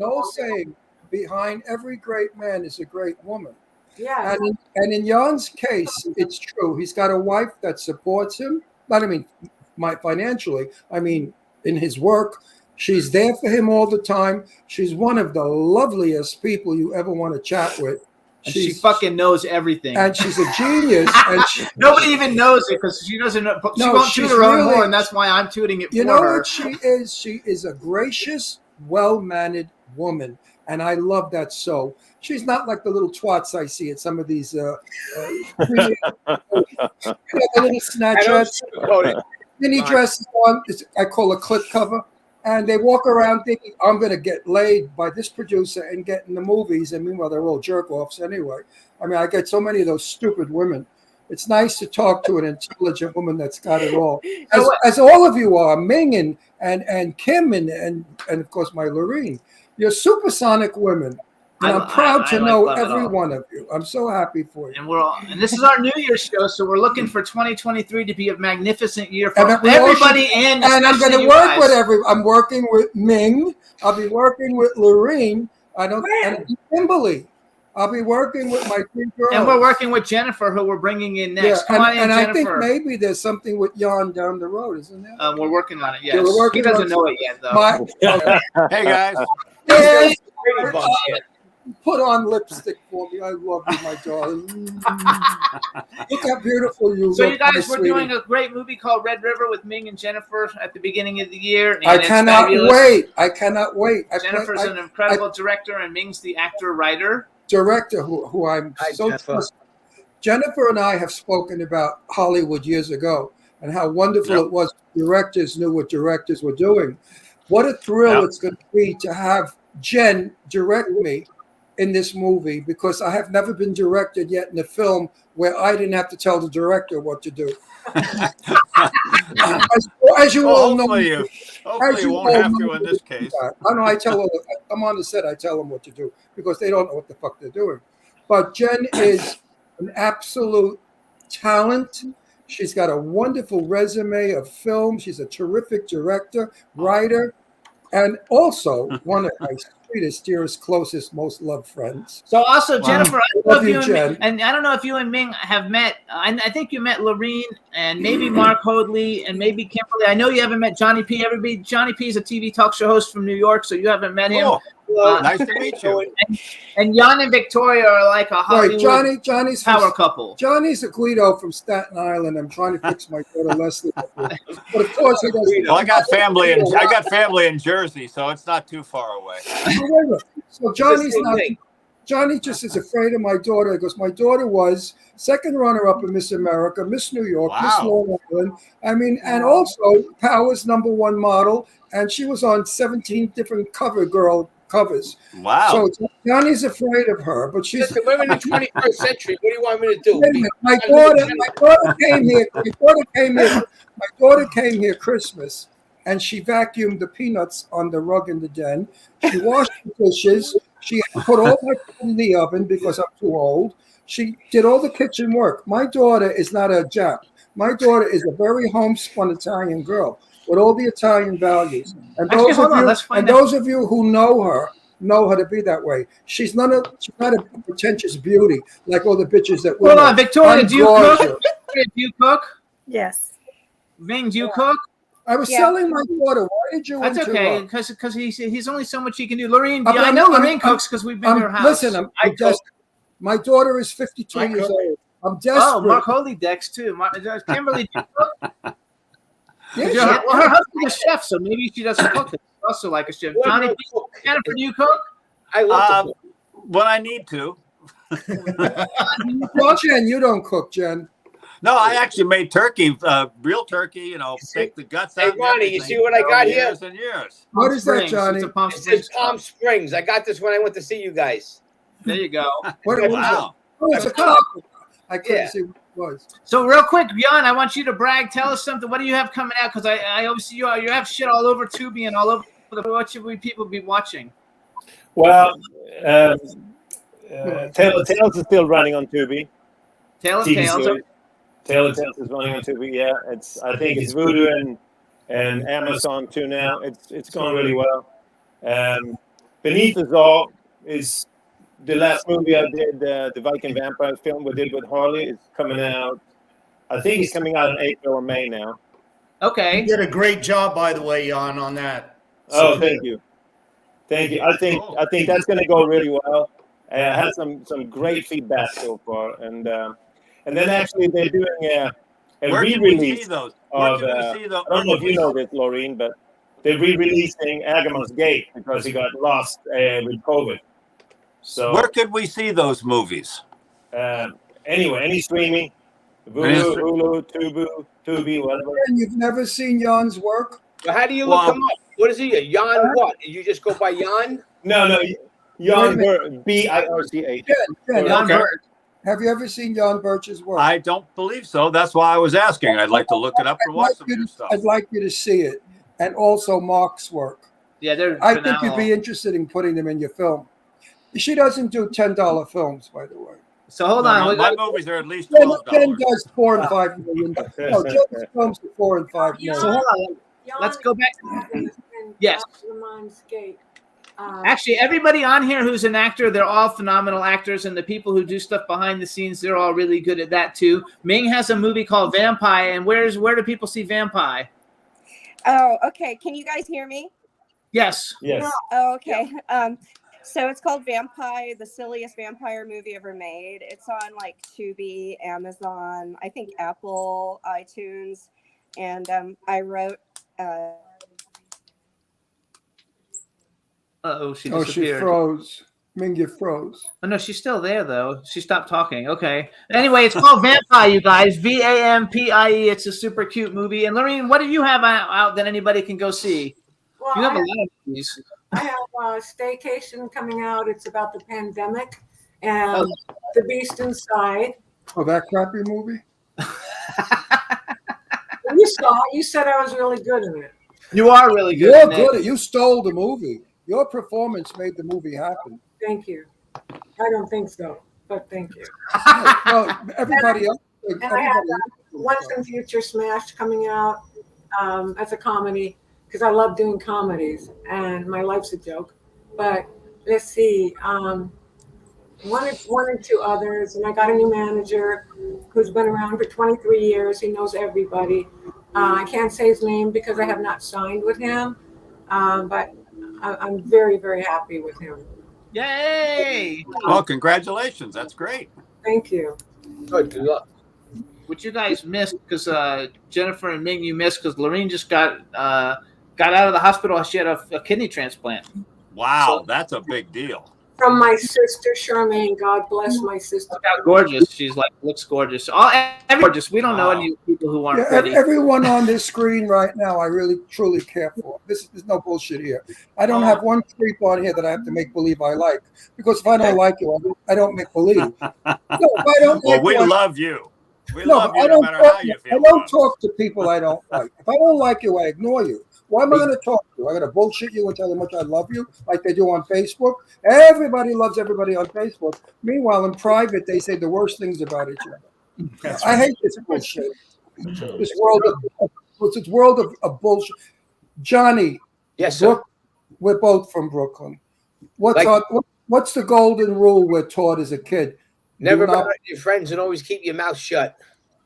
old saying, behind every great man is a great woman. Yeah. And in Jan's case, it's true. He's got a wife that supports him. Financially. I mean, in his work. She's there for him all the time. She's one of the loveliest people you ever want to chat with. She fucking knows everything. And she's a genius. And nobody even knows it because she doesn't know. She won't toot her own horn, and that's why I'm tooting it for her. You know what she is? She is a gracious, well-mannered woman. And I love that so. She's not like the little twats I see at some of these the little snatchettes. Mini dresses on, I call a clip cover. And they walk around thinking, I'm going to get laid by this producer and get in the movies. And meanwhile, they're all jerk-offs anyway. I mean, I get so many of those stupid women. It's nice to talk to an intelligent woman that's got it all. As all of you are, Ming and Kim and of course, my Laureen. You're supersonic women. And I'm proud to know every one of you. I'm so happy for you. And this is our New Year's show, so we're looking for 2023 to be a magnificent year for everybody and I'm going to work with I'm working with Ming. I'll be working with Laureen. And Kymberli. I'll be working with my 3 girls. And we're working with Jennifer, who we're bringing in next. Yeah, Come on in, and Jennifer. I think maybe there's something with Jan down the road, isn't there? We're working on it, yes. Yeah, he doesn't know it yet, though. Hey, guys. Put on lipstick for me. I love you, my darling. Look how beautiful you look. So you guys, we're doing a great movie called Red River with Ming and Jennifer at the beginning of the year. And I cannot wait. I cannot wait. Jennifer's an incredible director, and Ming's the actor-writer. Director who I'm trusting. Jennifer and I have spoken about Hollywood years ago and how wonderful it was. Directors knew what directors were doing. What a thrill it's going to be to have Jen direct me in this movie, because I have never been directed yet in a film where I didn't have to tell the director what to do. as you all know, hopefully you won't have to in this case. I know. I'm on the set. I tell them what to do because they don't know what the fuck they're doing. But Jen is an absolute talent. She's got a wonderful resume of film. She's a terrific director, writer, and also one of my sweetest, dearest, closest, most loved friends. So also, Jennifer, I love you, Jen. and I don't know if you and Ming have met. I think you met Laureen and maybe Mark Hoadley and maybe Kymberli. I know you haven't met Johnny P. Johnny P is a TV talk show host from New York, so you haven't met him. Nice to meet you. And Jan and Victoria are like a Hollywood Johnny's power couple. Johnny's a Guido from Staten Island. I'm trying to fix my daughter Leslie. But of course he doesn't. Well, I got family in Jersey, so it's not too far away. So Johnny just is afraid of my daughter because my daughter was second runner-up in Miss America, Miss New York, Miss Long Island. I mean, and also Power's #1 model, and she was on 17 different covers. Wow. So Johnny's afraid of her, but she's. Listen, we're in the 21st century. What do you want me to do? My daughter came here Christmas, and she vacuumed the peanuts on the rug in the den. She washed the dishes. She put all my food in the oven because I'm too old. She did all the kitchen work. My daughter is not a Jap. My daughter is a very homespun Italian girl with all the Italian values. And those of you who know her to be that way. She's not a pretentious beauty like all the bitches that. Hold on, Victoria, do you cook? Do you cook? Yes. Ming, do you cook? I was selling my daughter. Why did you? That's okay, because he's only so much he can do. Laureen, I know Laureen cooks because we've been to her house. Listen, my daughter is 52 years old. I'm desperate. Oh, Mark Hoadley decks too. Kymberli, do you cook? Yeah, well, her husband's a chef, so maybe she doesn't cook. It's also like a chef. Johnny, Jennifer, do you cook? I love to cook. When I need to. Well, Jen, you don't cook, Jen. No, I actually made turkey, real turkey, take the guts out. Hey, Ronnie, you see what I got here? Years and years. What is that, Johnny? This is Palm Springs. I got this when I went to see you guys. There you go. Wow. Oh, it's a cup. I couldn't see what it was. So real quick, Jan, I want you to brag. Tell us something. What do you have coming out? Because I obviously you have shit all over Tubi and all over. What should people be watching? Well, Tales is still running on Tubi. Tale of Tales. Tale of Tales is running on Tubi. Yeah, I think it's Vudu and Amazon too now. It's going really well. Beneath Us All is the last movie I did, the Viking vampire film we did with Harley. It's coming out. I think it's coming out in April or May now. Okay. You did a great job, by the way, Jan, on that. Oh, thank you. I think that's going to go really well. I had some great feedback so far, and then actually they're doing a re-release of. I don't know if you know this, Laureen, but they're re-releasing Agamon's Gate because he got lost with COVID. So where could we see those movies? Anyway, any streaming, Hulu, Tubi, whatever. And you've never seen Jan's work? Well, how do you look him up? What is he? Jan what? Did you just go by Jan? No, Jan Birch, B-I-R-C-H. Jan Birch. Have you ever seen Jan Birch's work? I don't believe so. That's why I was asking. I'd like to look it up and watch some of your stuff. I'd like you to see it, and also Mark's work. Yeah, I think you'd be interested in putting them in your film. She doesn't do $10 films, by the way. So hold on. My movies are at least $12. Jen does $4 and $5 million. No, Jen's films are $4 and $5 million. So hold on. Let's go back. Yes. Actually, everybody on here who's an actor, they're all phenomenal actors, and the people who do stuff behind the scenes, they're all really good at that too. Ming has a movie called Vampire, and where do people see Vampire? Oh, okay. Can you guys hear me? Yes. Yes. Oh, okay. So it's called Vampire, the silliest vampire movie ever made. It's on like Tubi, Amazon, I think Apple, iTunes, and I wrote. She disappeared. She froze. Ming, you froze. Oh no, she's still there though. She stopped talking. Okay. Anyway, it's called Vampire, you guys. Vampire. It's a super cute movie. And Laureen, what do you have out that anybody can go see? Well, you have a lot of movies. I have Staycation coming out. It's about the pandemic and The Beast Inside. Oh, that crappy movie? You saw it. You said I was really good in it. You are really good. You're good. You stole the movie. Your performance made the movie happen. Thank you. I don't think so, but thank you. Well, everybody else. And I have Once and Future Smash coming out as a comedy because I love doing comedies and my life's a joke. But let's see, one or two others, and I got a new manager who's been around for 23 years. He knows everybody. I can't say his name because I have not signed with him, but I'm very, very happy with him. Yay! Well, congratulations. That's great. Thank you. Good luck. What you guys missed, because Jennifer and Ming, you missed because Laureen just got out of the hospital. She had a kidney transplant. Wow, that's a big deal. From my sister Charmaine. God bless my sister. Look how gorgeous. She's like, looks gorgeous. Every gorgeous. We don't know any people who aren't pretty. Everyone on this screen right now, I really, truly care for. There's no bullshit here. I don't have one creep on here that I have to make believe I like. Because if I don't like you, I don't make believe. No, if I don't Well, like we you, love you. We love you I no don't matter talk, how you I feel. don't talk to people I don't like. If I don't like you, I ignore you. Why am I going to talk to you? I'm going to bullshit you and tell you how much I love you, like they do on Facebook. Everybody loves everybody on Facebook. Meanwhile, in private, they say the worst things about each other. I hate this bullshit. This world of bullshit. Johnny, yes, sir. We're both from Brooklyn. What's the golden rule we're taught as a kid? Never bother your friends and always keep your mouth shut.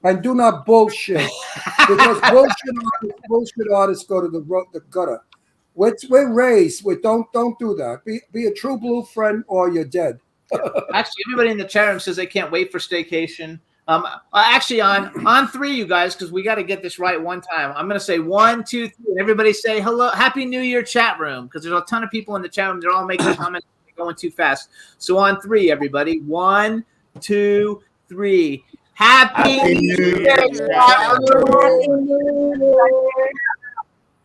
And do not bullshit, because bullshit artists go to the gutter. We're raised. Don't do that. Be a true blue friend, or you're dead. Actually, everybody in the chat room says they can't wait for staycation. Actually, on three, you guys, because we got to get this right one time. I'm going to say 1, 2, 3, and everybody say hello, Happy New Year, chat room, because there's a ton of people in the chat room. They're all making comments, going too fast. So on three, everybody, 1, 2, 3. Happy New Year.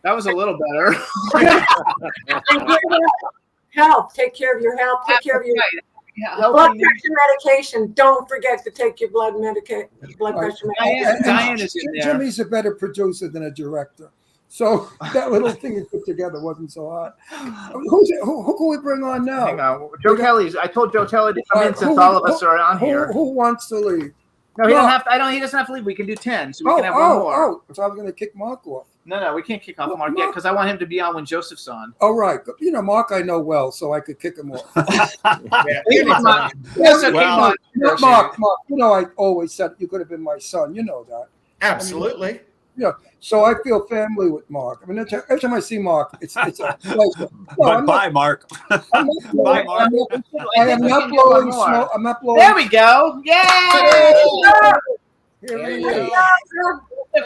That was a little better. Health. Take care of your health. Take care of your blood pressure medication. Don't forget to take your blood pressure medication. Diane is in there. Jimmy's a better producer than a director. So that little thing he put together wasn't so hard. Who can we bring on now? Hang on. Joe Kelly's. I told Joe Kelly to come in since all of us are on here. Who wants to leave? No, he doesn't have to. He doesn't have to leave. We can do 10, so we can have one more. So I was going to kick Mark off. No, we can't kick off Mark yet because I want him to be on when Joseph's on. Oh, right. Mark I know well, so I could kick him off. Mark, I always said you could have been my son. You know that. Absolutely. So I feel family with Mark. I mean, every time I see Mark, it's a pleasure. Bye, Mark. Bye, Mark. I am not blowing smoke. I'm not blowing. There we go. Yay! Here we go.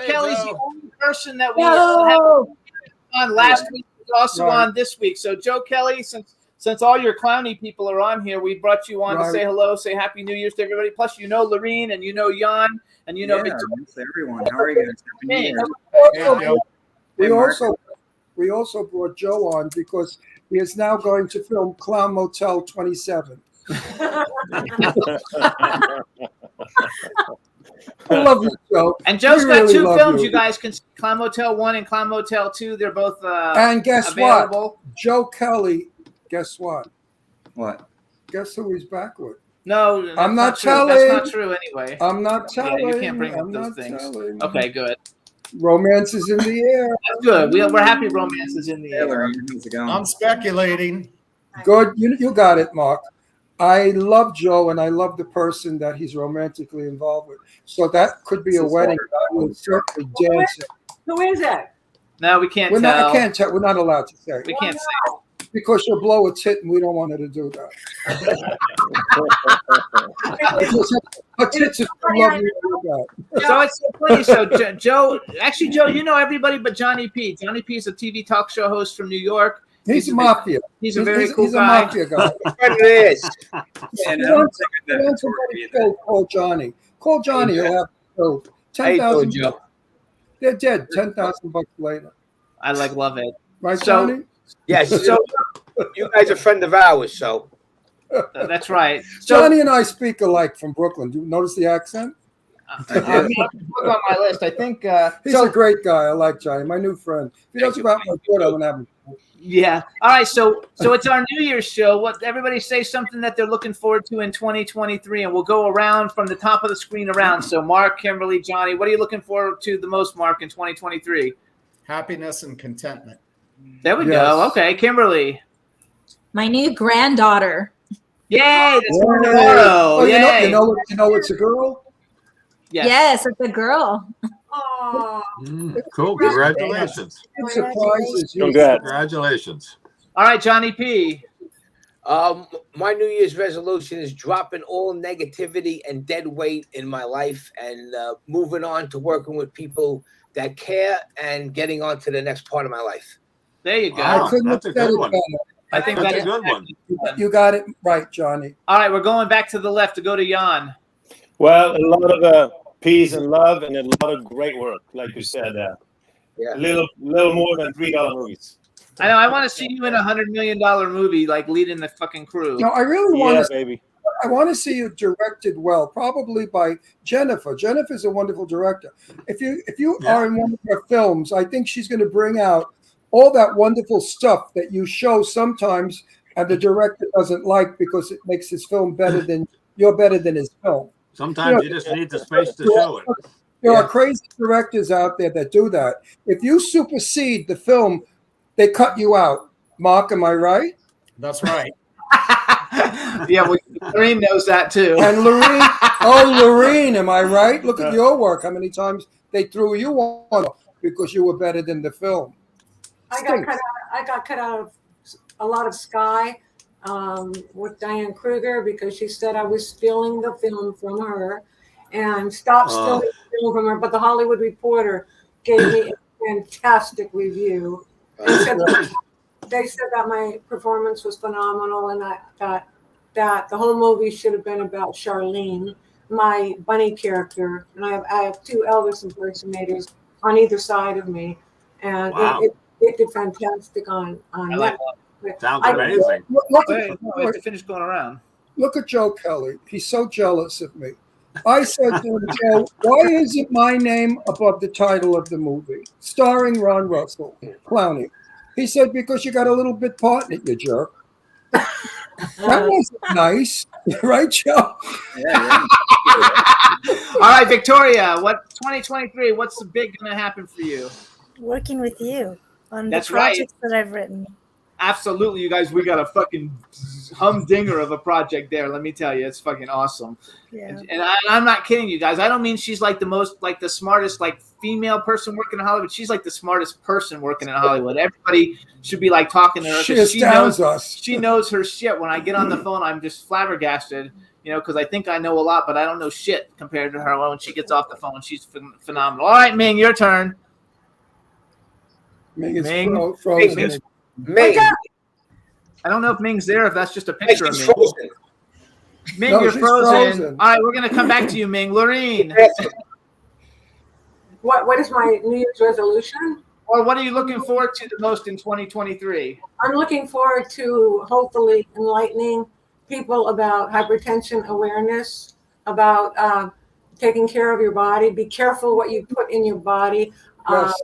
Kelly's the only person that we had on last week, was also on this week. So Joe Kelly, since all your clowny people are on here, we brought you on to say hello, say Happy New Year's to everybody. Plus, Laureen and Jan and Victoria. Everyone. How are you guys? Happy New Year. We also brought Joe on because he is now going to film Clown Motel 27. I love you, Joe. And Joe's got two films. You guys can see Clown Motel 1 and Clown Motel 2. They're both and guess available. What? Joe Kelly, guess what? What? Guess who he's back with? No, I'm not telling. That's not true anyway. I'm not telling. Yeah, you can't bring up those things. Telling. Okay, good. Romance is in the air. That's good. We're happy romance is in the air. I'm speculating. Good. You got it, Mark. I love Joe, and I love the person that he's romantically involved with. So that could be a wedding. I will certainly dance it. Who is it? No, we can't tell. I can't tell. We're not allowed to say. We can't say. Because she'll blow a tit, and we don't want her to do that. Her tits is lovely to look at. So it's so funny. So Joe, you know everybody but Johnny P. Johnny P is a TV talk show host from New York. He's a mafia. He's a very cool guy. He's a mafia guy. It is. Call Johnny. Call Johnny. He'll have 10,000. They're dead. $10,000 later. I love it. Right, Johnny? Yes. So you guys are friend of ours, so. That's right. So, Johnny and I speak alike from Brooklyn. Do you notice the accent? Look on my list. I think he's a great guy. I like Johnny, my new friend. If he doesn't go out my foot, I'm gonna have him. Yeah. All right. So it's our New Year's show. What everybody say something that they're looking forward to in 2023, and we'll go around from the top of the screen around. So Mark, Kymberli, Johnny, what are you looking forward to the most, Mark, in 2023? Happiness and contentment. There we go. Okay, Kymberli. My new granddaughter. Yay! That's tomorrow. Oh, you know, it's a girl. Yes, it's a girl. Cool. Congratulations. It surprises you. Congratulations. All right, Johnny P. My New Year's resolution is dropping all negativity and dead weight in my life and moving on to working with people that care and getting on to the next part of my life. There you go. I couldn't have that's a said good it one. better. I think That's that's a good one. You got it right, Johnny. All right, we're going back to the left to go to Jan. Well, a lot of peace and love and a lot of great work, like you said. Yeah. A little more than $3 movies. I know. I want to see you in $100 million movie, like leading the fucking crew. No, I really want Yeah, to. baby. I want to see you directed well, probably by Jennifer. Jennifer's a wonderful director. If you are in one of her films, I think she's going to bring out all that wonderful stuff that you show sometimes, and the director doesn't like because it makes his film better than you're better than his film. Sometimes you just need the space to show it. There are crazy directors out there that do that. If you supersede the film, they cut you out. Mark, am I right? That's right. Yeah, well, Laureen knows that too. And Laureen, am I right? Look at your work. How many times they threw you on because you were better than the film? I got cut out of a lot of Sky with Diane Kruger because she said I was stealing the film from her, and stopped stealing the film from her. But the Hollywood Reporter gave me a fantastic review. They said that my performance was phenomenal, and that the whole movie should have been about Charlene, my bunny character, and I have two Elvis impersonators on either side of me, and it did fantastic on like Netflix. Sounds amazing. Wait, we have to finish going around. Look at Joe Kelly. He's so jealous of me. I said to him, Joe, why isn't my name above the title of the movie, starring Ron Russell, Clowney? He said, because you got a little bit part in it, you jerk. That wasn't nice, right, Joe? Yeah. All right, Victoria, what 2023, what's the big going to happen for you? Working with you on That's the projects that I've written. Absolutely, you guys. We got a fucking humdinger of a project there. Let me tell you, it's fucking awesome. Yeah. And I'm not kidding you guys. I don't mean she's like the smartest, like female person working in Hollywood. She's like the smartest person working in Hollywood. Everybody should be like talking to her. She astounds us. She knows her shit. When I get on the phone, I'm just flabbergasted. You know, because I think I know a lot, but I don't know shit compared to her. When she gets off the phone, she's phenomenal. All right, Ming, your turn. Ming is Ming. frozen. Ming. I don't know if Ming's there, if that's just a picture of She's Ming. frozen. Ming, No, you're she's frozen. All right, we're going to come back to you, Ming. Laureen. What is my New Year's resolution? Or what are you looking forward to the most in 2023? I'm looking forward to hopefully enlightening people about hypertension awareness, about taking care of your body. Be careful what you put in your body. Yes.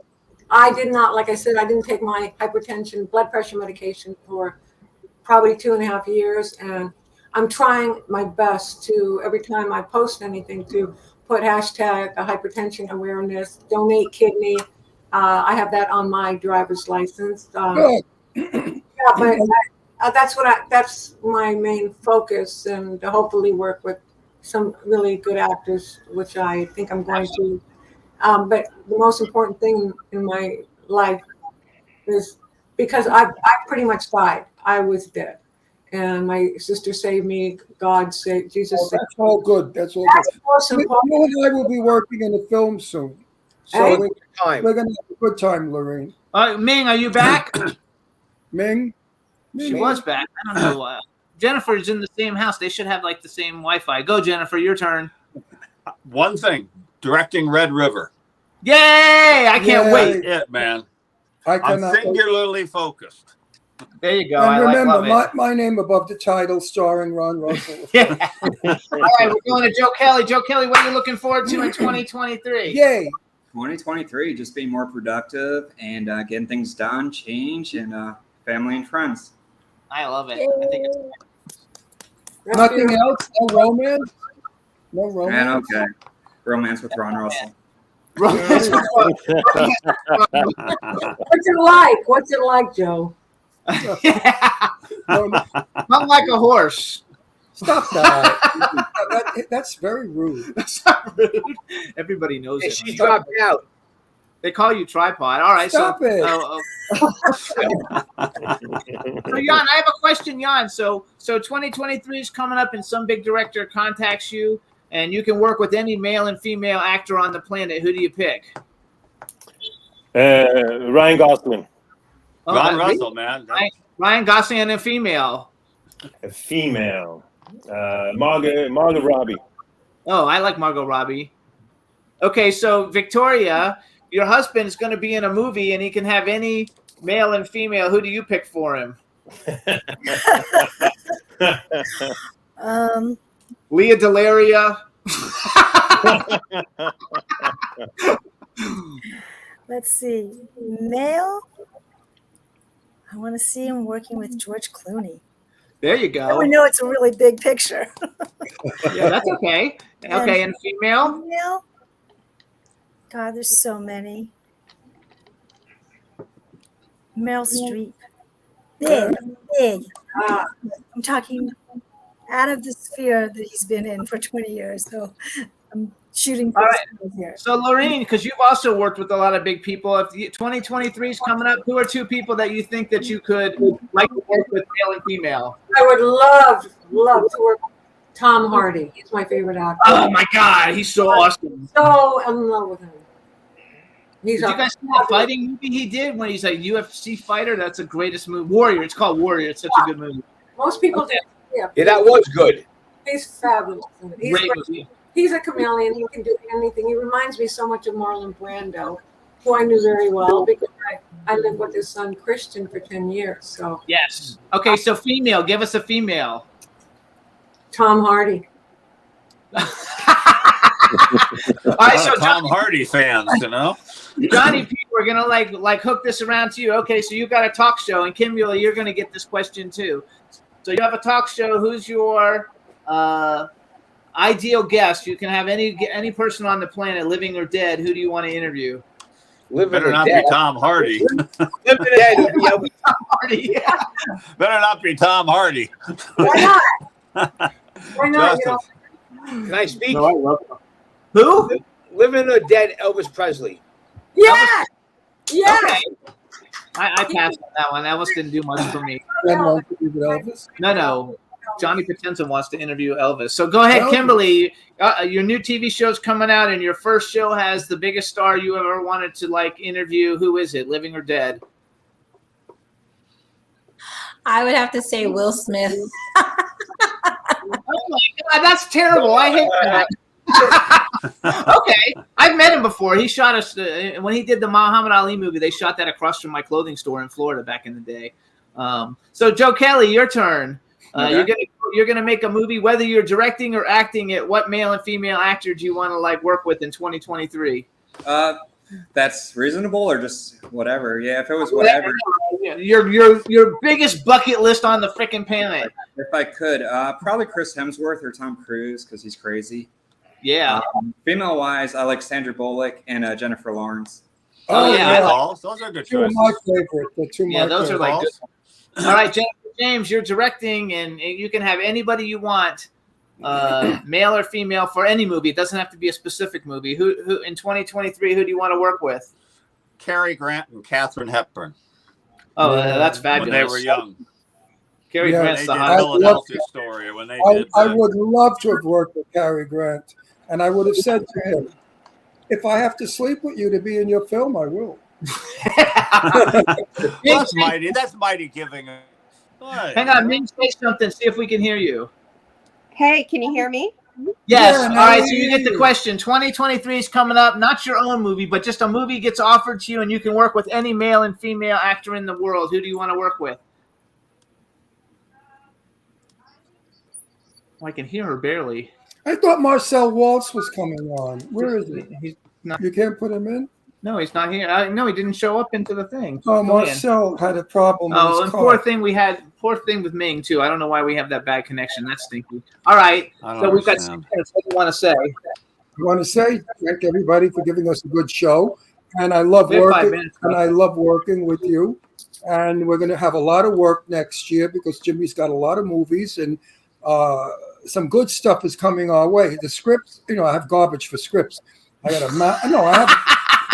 I did not, like I said, I didn't take my hypertension blood pressure medication for probably 2.5 years. And I'm trying my best to, every time I post anything, to put hashtag hypertension awareness, donate kidney. I have that on my driver's license. Good. Yeah, but that's my main focus, and to hopefully work with some really good actors, which I think I'm going to. But the most important thing in my life is because I pretty much died. I was dead, and my sister saved me. God saved Jesus. That's all good. That's all That's good. most important. You and I will be working in a film soon, so Hey. we're going to have a good time, Lorraine. Ming, are you back? Ming? She was back. I don't know why. Jennifer's in the same house. They should have like the same Wi-Fi. Go, Jennifer. Your turn. One thing, directing Red River. Yay! I can't wait. It, man. I I'm cannot wait. singularly focused. There you go. And I remember, love it. my name above the title, starring Ron Russell. Yeah. All right, we're going to Joe Kelly. Joe Kelly, what are you looking forward to in 2023? Yay! 2023, just being more productive and getting things done, change, and family and friends. I love it. I think it's Nothing else? No romance? No romance? Man, okay. Romance with Ron Russell. What's it like? What's it like, Joe? Not like a horse. Stop that. That's very rude. That's not rude. Everybody knows Hey, it. she dropped out. They call you tripod. All right. Stop it. So, Jan, I have a question, Jan. So 2023 is coming up, and some big director contacts you, and you can work with any male and female actor on the planet. Who do you pick? Ryan Gosling. Oh, Ron Russell, man. Ryan Gosling and a female. A female. Margot Robbie. Oh, I like Margot Robbie. Okay, so Victoria, your husband is going to be in a movie, and he can have any male and female. Who do you pick for him? Leah Delaria. Let's see. Male. I want to see him working with George Clooney. There you go. Oh, we know it's a really big picture. Yeah, that's okay. Okay, and female? Female? God, there's so many. Meryl Streep. Big. I'm talking out of the sphere that he's been in for 20 years. So I'm shooting for here. So Laureen, because you've also worked with a lot of big people, if 2023 is coming up, who are two people that you think that you could like to work with, male and female? I would love to work with Tom Hardy. He's my favorite actor. Oh my God, he's so awesome. So in love with him. Did you guys see that fighting movie he did when he's a UFC fighter? That's the greatest movie. Warrior. It's called Warrior. It's such a good movie. Most people do. Yeah, that was good. He's fabulous. Great movie. He's a chameleon. He can do anything. He reminds me so much of Marlon Brando, who I knew very well because I lived with his son Christian for 10 years. So yes. Okay, so female. Give us a female. Tom Hardy. All right, so Tom Hardy fans, you know. Johnny P, we're gonna like hook this around to you. Okay, so you've got a talk show, and Kymberli, you're gonna get this question too. So you have a talk show. Who's your ideal guest? You can have any person on the planet, living or dead. Who do you want to interview? Better not be Tom Hardy. Living or dead would be Tom Hardy. Yeah. Better not be Tom Hardy. Why not? Why not? Can I speak? No, I love him. Who? Living or dead, Elvis Presley. Yeah. Yeah. Okay. I passed on that one. Elvis didn't do much for me. Elvis? No. Johnny Potenza wants to interview Elvis. So go ahead, Kymberli. Your new TV show's coming out, and your first show has the biggest star you ever wanted to interview. Who is it, living or dead? I would have to say Will Smith. Oh my God, that's terrible. I hate that. Okay, I've met him before. He shot us when he did the Muhammad Ali movie. They shot that across from my clothing store in Florida back in the day. So Joe Kelly, your turn. Okay. You're gonna make a movie, whether you're directing or acting it. What male and female actor do you want to work with in 2023? That's reasonable or just whatever. Yeah, if it was whatever. Your biggest bucket list on the freaking planet. If I could, probably Chris Hemsworth or Tom Cruise because he's crazy. Yeah. Female wise, I like Sandra Bullock and Jennifer Lawrence. Oh yeah, those are good Two of choices. my favorite. Those are good. All right, James, you're directing, and you can have anybody you want, male or female, for any movie. It doesn't have to be a specific movie. Who in 2023? Who do you want to work with? Cary Grant and Katharine Hepburn. Oh, that's fabulous. When they were young. Cary Grant's the hot Philadelphia story. When they did. I would love to have worked with Cary Grant, and I would have said to him, "If I have to sleep with you to be in your film, I will." That's mighty. That's mighty giving. Right. Hang on, Ming, say something. See if we can hear you. Hey, can you hear me? Yes. All right. So you get the question. 2023 is coming up. Not your own movie, but just a movie gets offered to you, and you can work with any male and female actor in the world. Who do you want to work with? Oh, I can hear her barely. I thought Marcel Waltz was coming on. Where is he? He's not. You can't put him in? No, he's not here. No, he didn't show up into the thing. Oh, Marcel had a problem with his and car. poor thing with Ming too. I don't know why we have that bad connection. That's stinky. All right. So we've got 6 minutes. What do you want to say? I want to say thank everybody for giving us a good show. And I love working with you. And we're going to have a lot of work next year because Jimmy's got a lot of movies and some good stuff is coming our way. The scripts, I have garbage for scripts. I got I have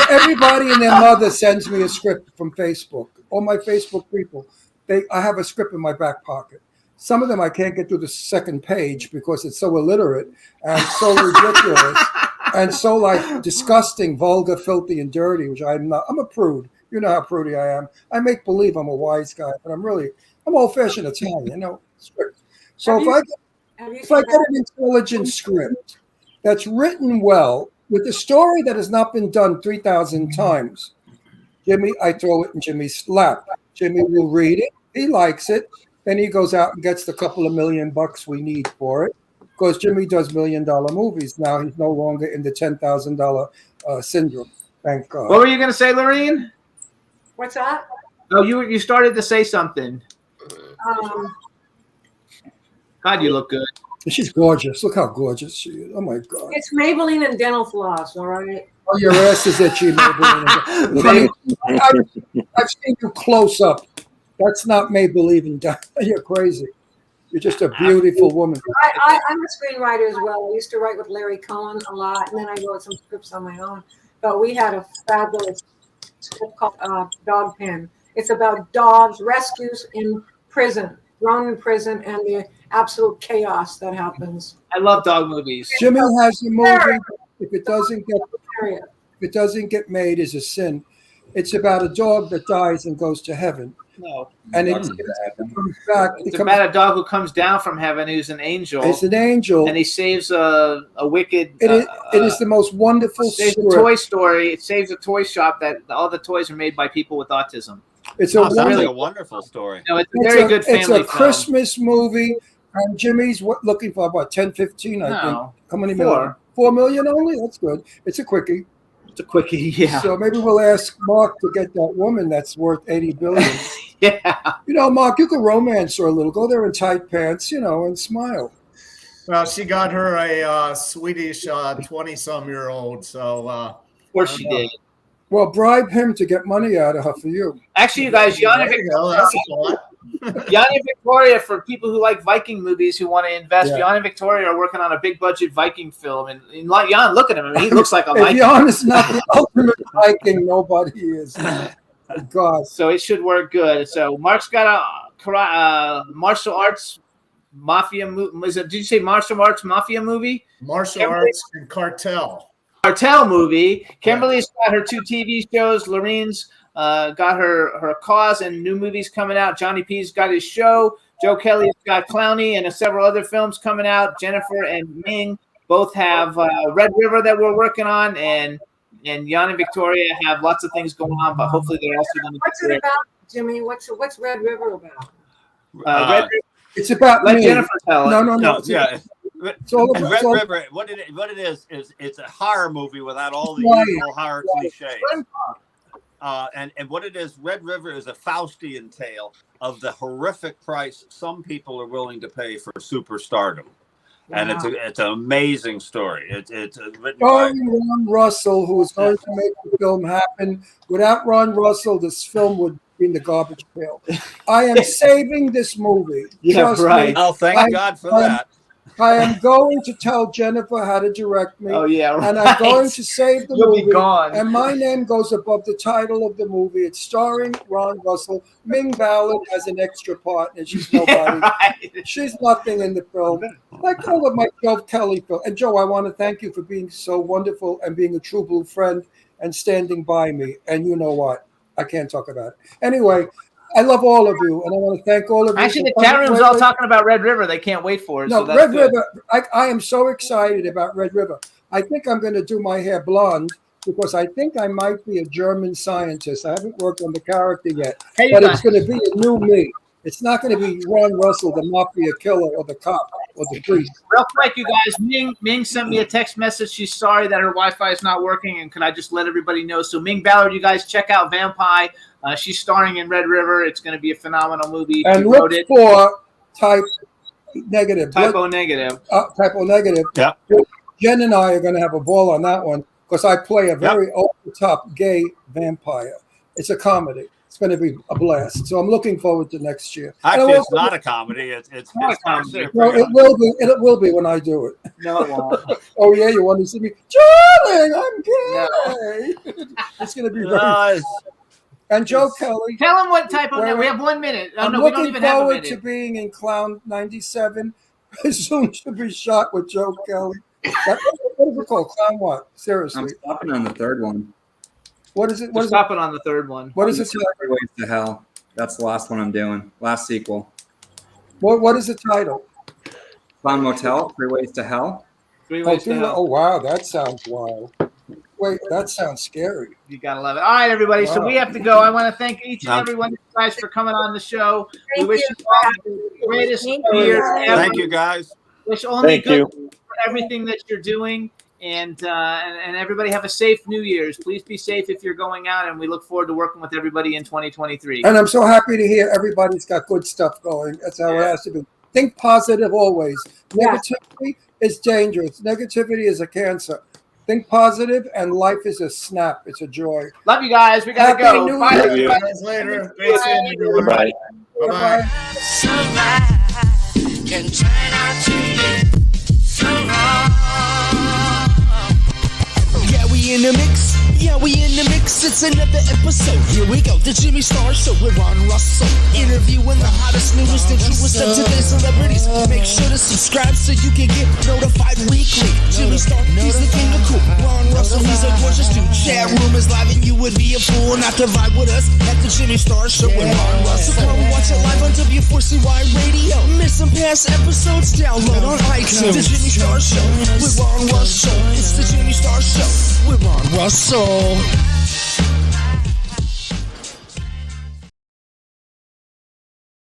Everybody and their mother sends me a script from Facebook. All my Facebook people, I have a script in my back pocket. Some of them I can't get through the second page because it's so illiterate and so ridiculous and so like disgusting, vulgar, filthy, and dirty, which I'm not. I'm a prude. You know how prudy I am. I make believe I'm a wise guy, but I'm old-fashioned Italian, you know. So if I get an intelligent script that's written well with a story that has not been done 3,000 times, Jimmy, I throw it in Jimmy's lap. Jimmy will read it. He likes it. Then he goes out and gets the couple of $1 million we need for it. Because Jimmy does $1 million movies now. He's no longer in the $10,000 syndrome. Thank God. What were you going to say, Laureen? What's that? Oh, you started to say something. God, you look good. She's gorgeous. Look how gorgeous she is. Oh, my God. It's Maybelline and dental floss, all right? Oh, your ass is itchy, Maybelline. I've seen you close up. That's not Maybelline. You're crazy. You're just a beautiful woman. I'm a screenwriter as well. I used to write with Larry Cohen a lot, and then I wrote some scripts on my own. But we had a fabulous script called Dog Pen. It's about dogs, rescues in prison, thrown in prison, and the absolute chaos that happens. I love dog movies. Jimmy has a movie. If it doesn't get made, is a sin. It's about a dog that dies and goes to heaven. No. And it comes back. It's about a dog who comes down from heaven who's an angel. It's an angel. And he saves a wicked... It is the most wonderful saves a toy story. It saves a toy shop that all the toys are made by people with autism. It's sounds like a wonderful story. No, it's a very good family film. It's a Christmas movie. And Jimmy's looking for about 10, 15, I think. How many million? 4 million only? That's good. It's a quickie. It's a quickie, yeah. So maybe we'll ask Mark to get that woman that's worth $80 billion. Yeah. You know, Mark, you can romance her a little. Go there in tight pants, you know, and smile. Well, she got her a Swedish 20-some-year-old, so... of course she did. Well, bribe him to get money out of her for you. Actually, you guys, Yanni Victoria, for people who like Viking movies who want to invest, Yanni Victoria are working on a big budget Viking film. And Jan, look at him. I mean, he looks like a Viking. If Jan is not the ultimate Viking, nobody is. God. So it should work good. So Mark's got a martial arts mafia movie. Did you say martial arts mafia movie? Martial arts and cartel movie. Kymberli's got her 2 TV shows. Loreen's got her cause and new movies coming out. Johnny P's got his show. Joe Kelly's got Clowney and several other films coming out. Jennifer and Ming both have Red River that we're working on, and Jan and Victoria have lots of things going on, but hopefully they're also going to. What's it about, Jimmy? What's Red River about? Red River. It's about Let me. Jennifer tell it. No. Yeah. It's all about, Red River. What it is it's a horror movie without all the usual horror cliches. And what it is, Red River is a Faustian tale of the horrific price some people are willing to pay for superstardom. Wow. And it's an amazing story. It's written by Ron Russell, who is going to make the film happen. Without Ron Russell, this film would be in the garbage pail. I am saving this movie. Yeah, right. Me. Oh, thank God for that. I am going to tell Jennifer how to direct me. Oh, yeah, right. And I'm going to save the You'll movie. Be gone. And my name goes above the title of the movie. It's starring Ron Russell. Ming Ballard has an extra part, and she's nobody. Yeah, right. She's nothing in the film. Like all of my Joe Kelly films. And Joe, I want to thank you for being so wonderful and being a true blue friend and standing by me. And you know what? I can't talk about it. Anyway, I love all of you, and I want to thank all of you. Actually, the chat room's all talking about Red River. They can't wait for it. No, so Red River. I am so excited about Red River. I think I'm going to do my hair blonde because I think I might be a German scientist. I haven't worked on the character yet, but it's going to be a new me. It's not going to be Ron Russell, the mafia killer, or the cop, or the priest. Real quick, you guys, Ming sent me a text message. She's sorry that her Wi-Fi is not working, and can I just let everybody know? So Ming Ballard, you guys check out Vampire. She's starring in Red River. It's going to be a phenomenal movie. And look for Typo Negative. Typo Negative. Yeah. Jen and I are going to have a ball on that one because I play a very over-the-top gay vampire. It's a comedy. It's going to be a blast. So I'm looking forward to next year. Actually, it's not a comedy. It's not a comedy. No, it will be. It will be when I do it. No, it won't. Oh yeah, you want to see me, Charlie? I'm gay. It's going to be very. And Joe Kelly. Tell him what type of. We have 1 minute. Oh, I'm no, we don't looking even have a forward minute. to being in Clown 97. Soon to be shot with Joe Kelly. What is it called? Clown what? Seriously. I'm stopping on the third one. What is it? We're stopping on the third one. What is it? Three Ways to Hell. That's the last one I'm doing. Last sequel. What is the title? Clown Motel, 3 Ways to Hell. 3 Ways to Hell. Oh, wow. That sounds wild. Wait, that sounds scary. You got to love it. All right, everybody. Wow. So we have to go. I want to thank each and every one of you guys for coming on the show. We wish you all the greatest years ever. Thank you, guys. Wish only good for everything that you're doing. And everybody have a safe New Year's. Please be safe if you're going out, and we look forward to working with everybody in 2023. And I'm so happy to hear everybody's got good stuff going. That's how it has to be. Think positive always. Negativity is dangerous. Negativity is a cancer. Think positive, and life is a snap. It's a joy. Love you guys. We got to go. Bye. See you guys later. Great seeing everyone. Bye. Bye-bye. Can turn out to be so wrong. Yeah, we in the mix. Yeah, we in the mix. It's another episode. Here we go. The Jimmy Star Show with Ron Russell. Interviewing the hottest, newest, and truest of today's celebrities. Make sure to subscribe so you can get notified weekly. Jimmy Star, he's the king of cool. Ron Russell, he's a gorgeous dude. Chat room is live and you would be a fool not to vibe with us at the Jimmy Star Show with Ron Russell. Come watch it live on W4CY Radio. Miss some past episodes? Download on iTunes. The Jimmy Star Show with Ron Russell. It's the Jimmy Star Show with Ron Russell.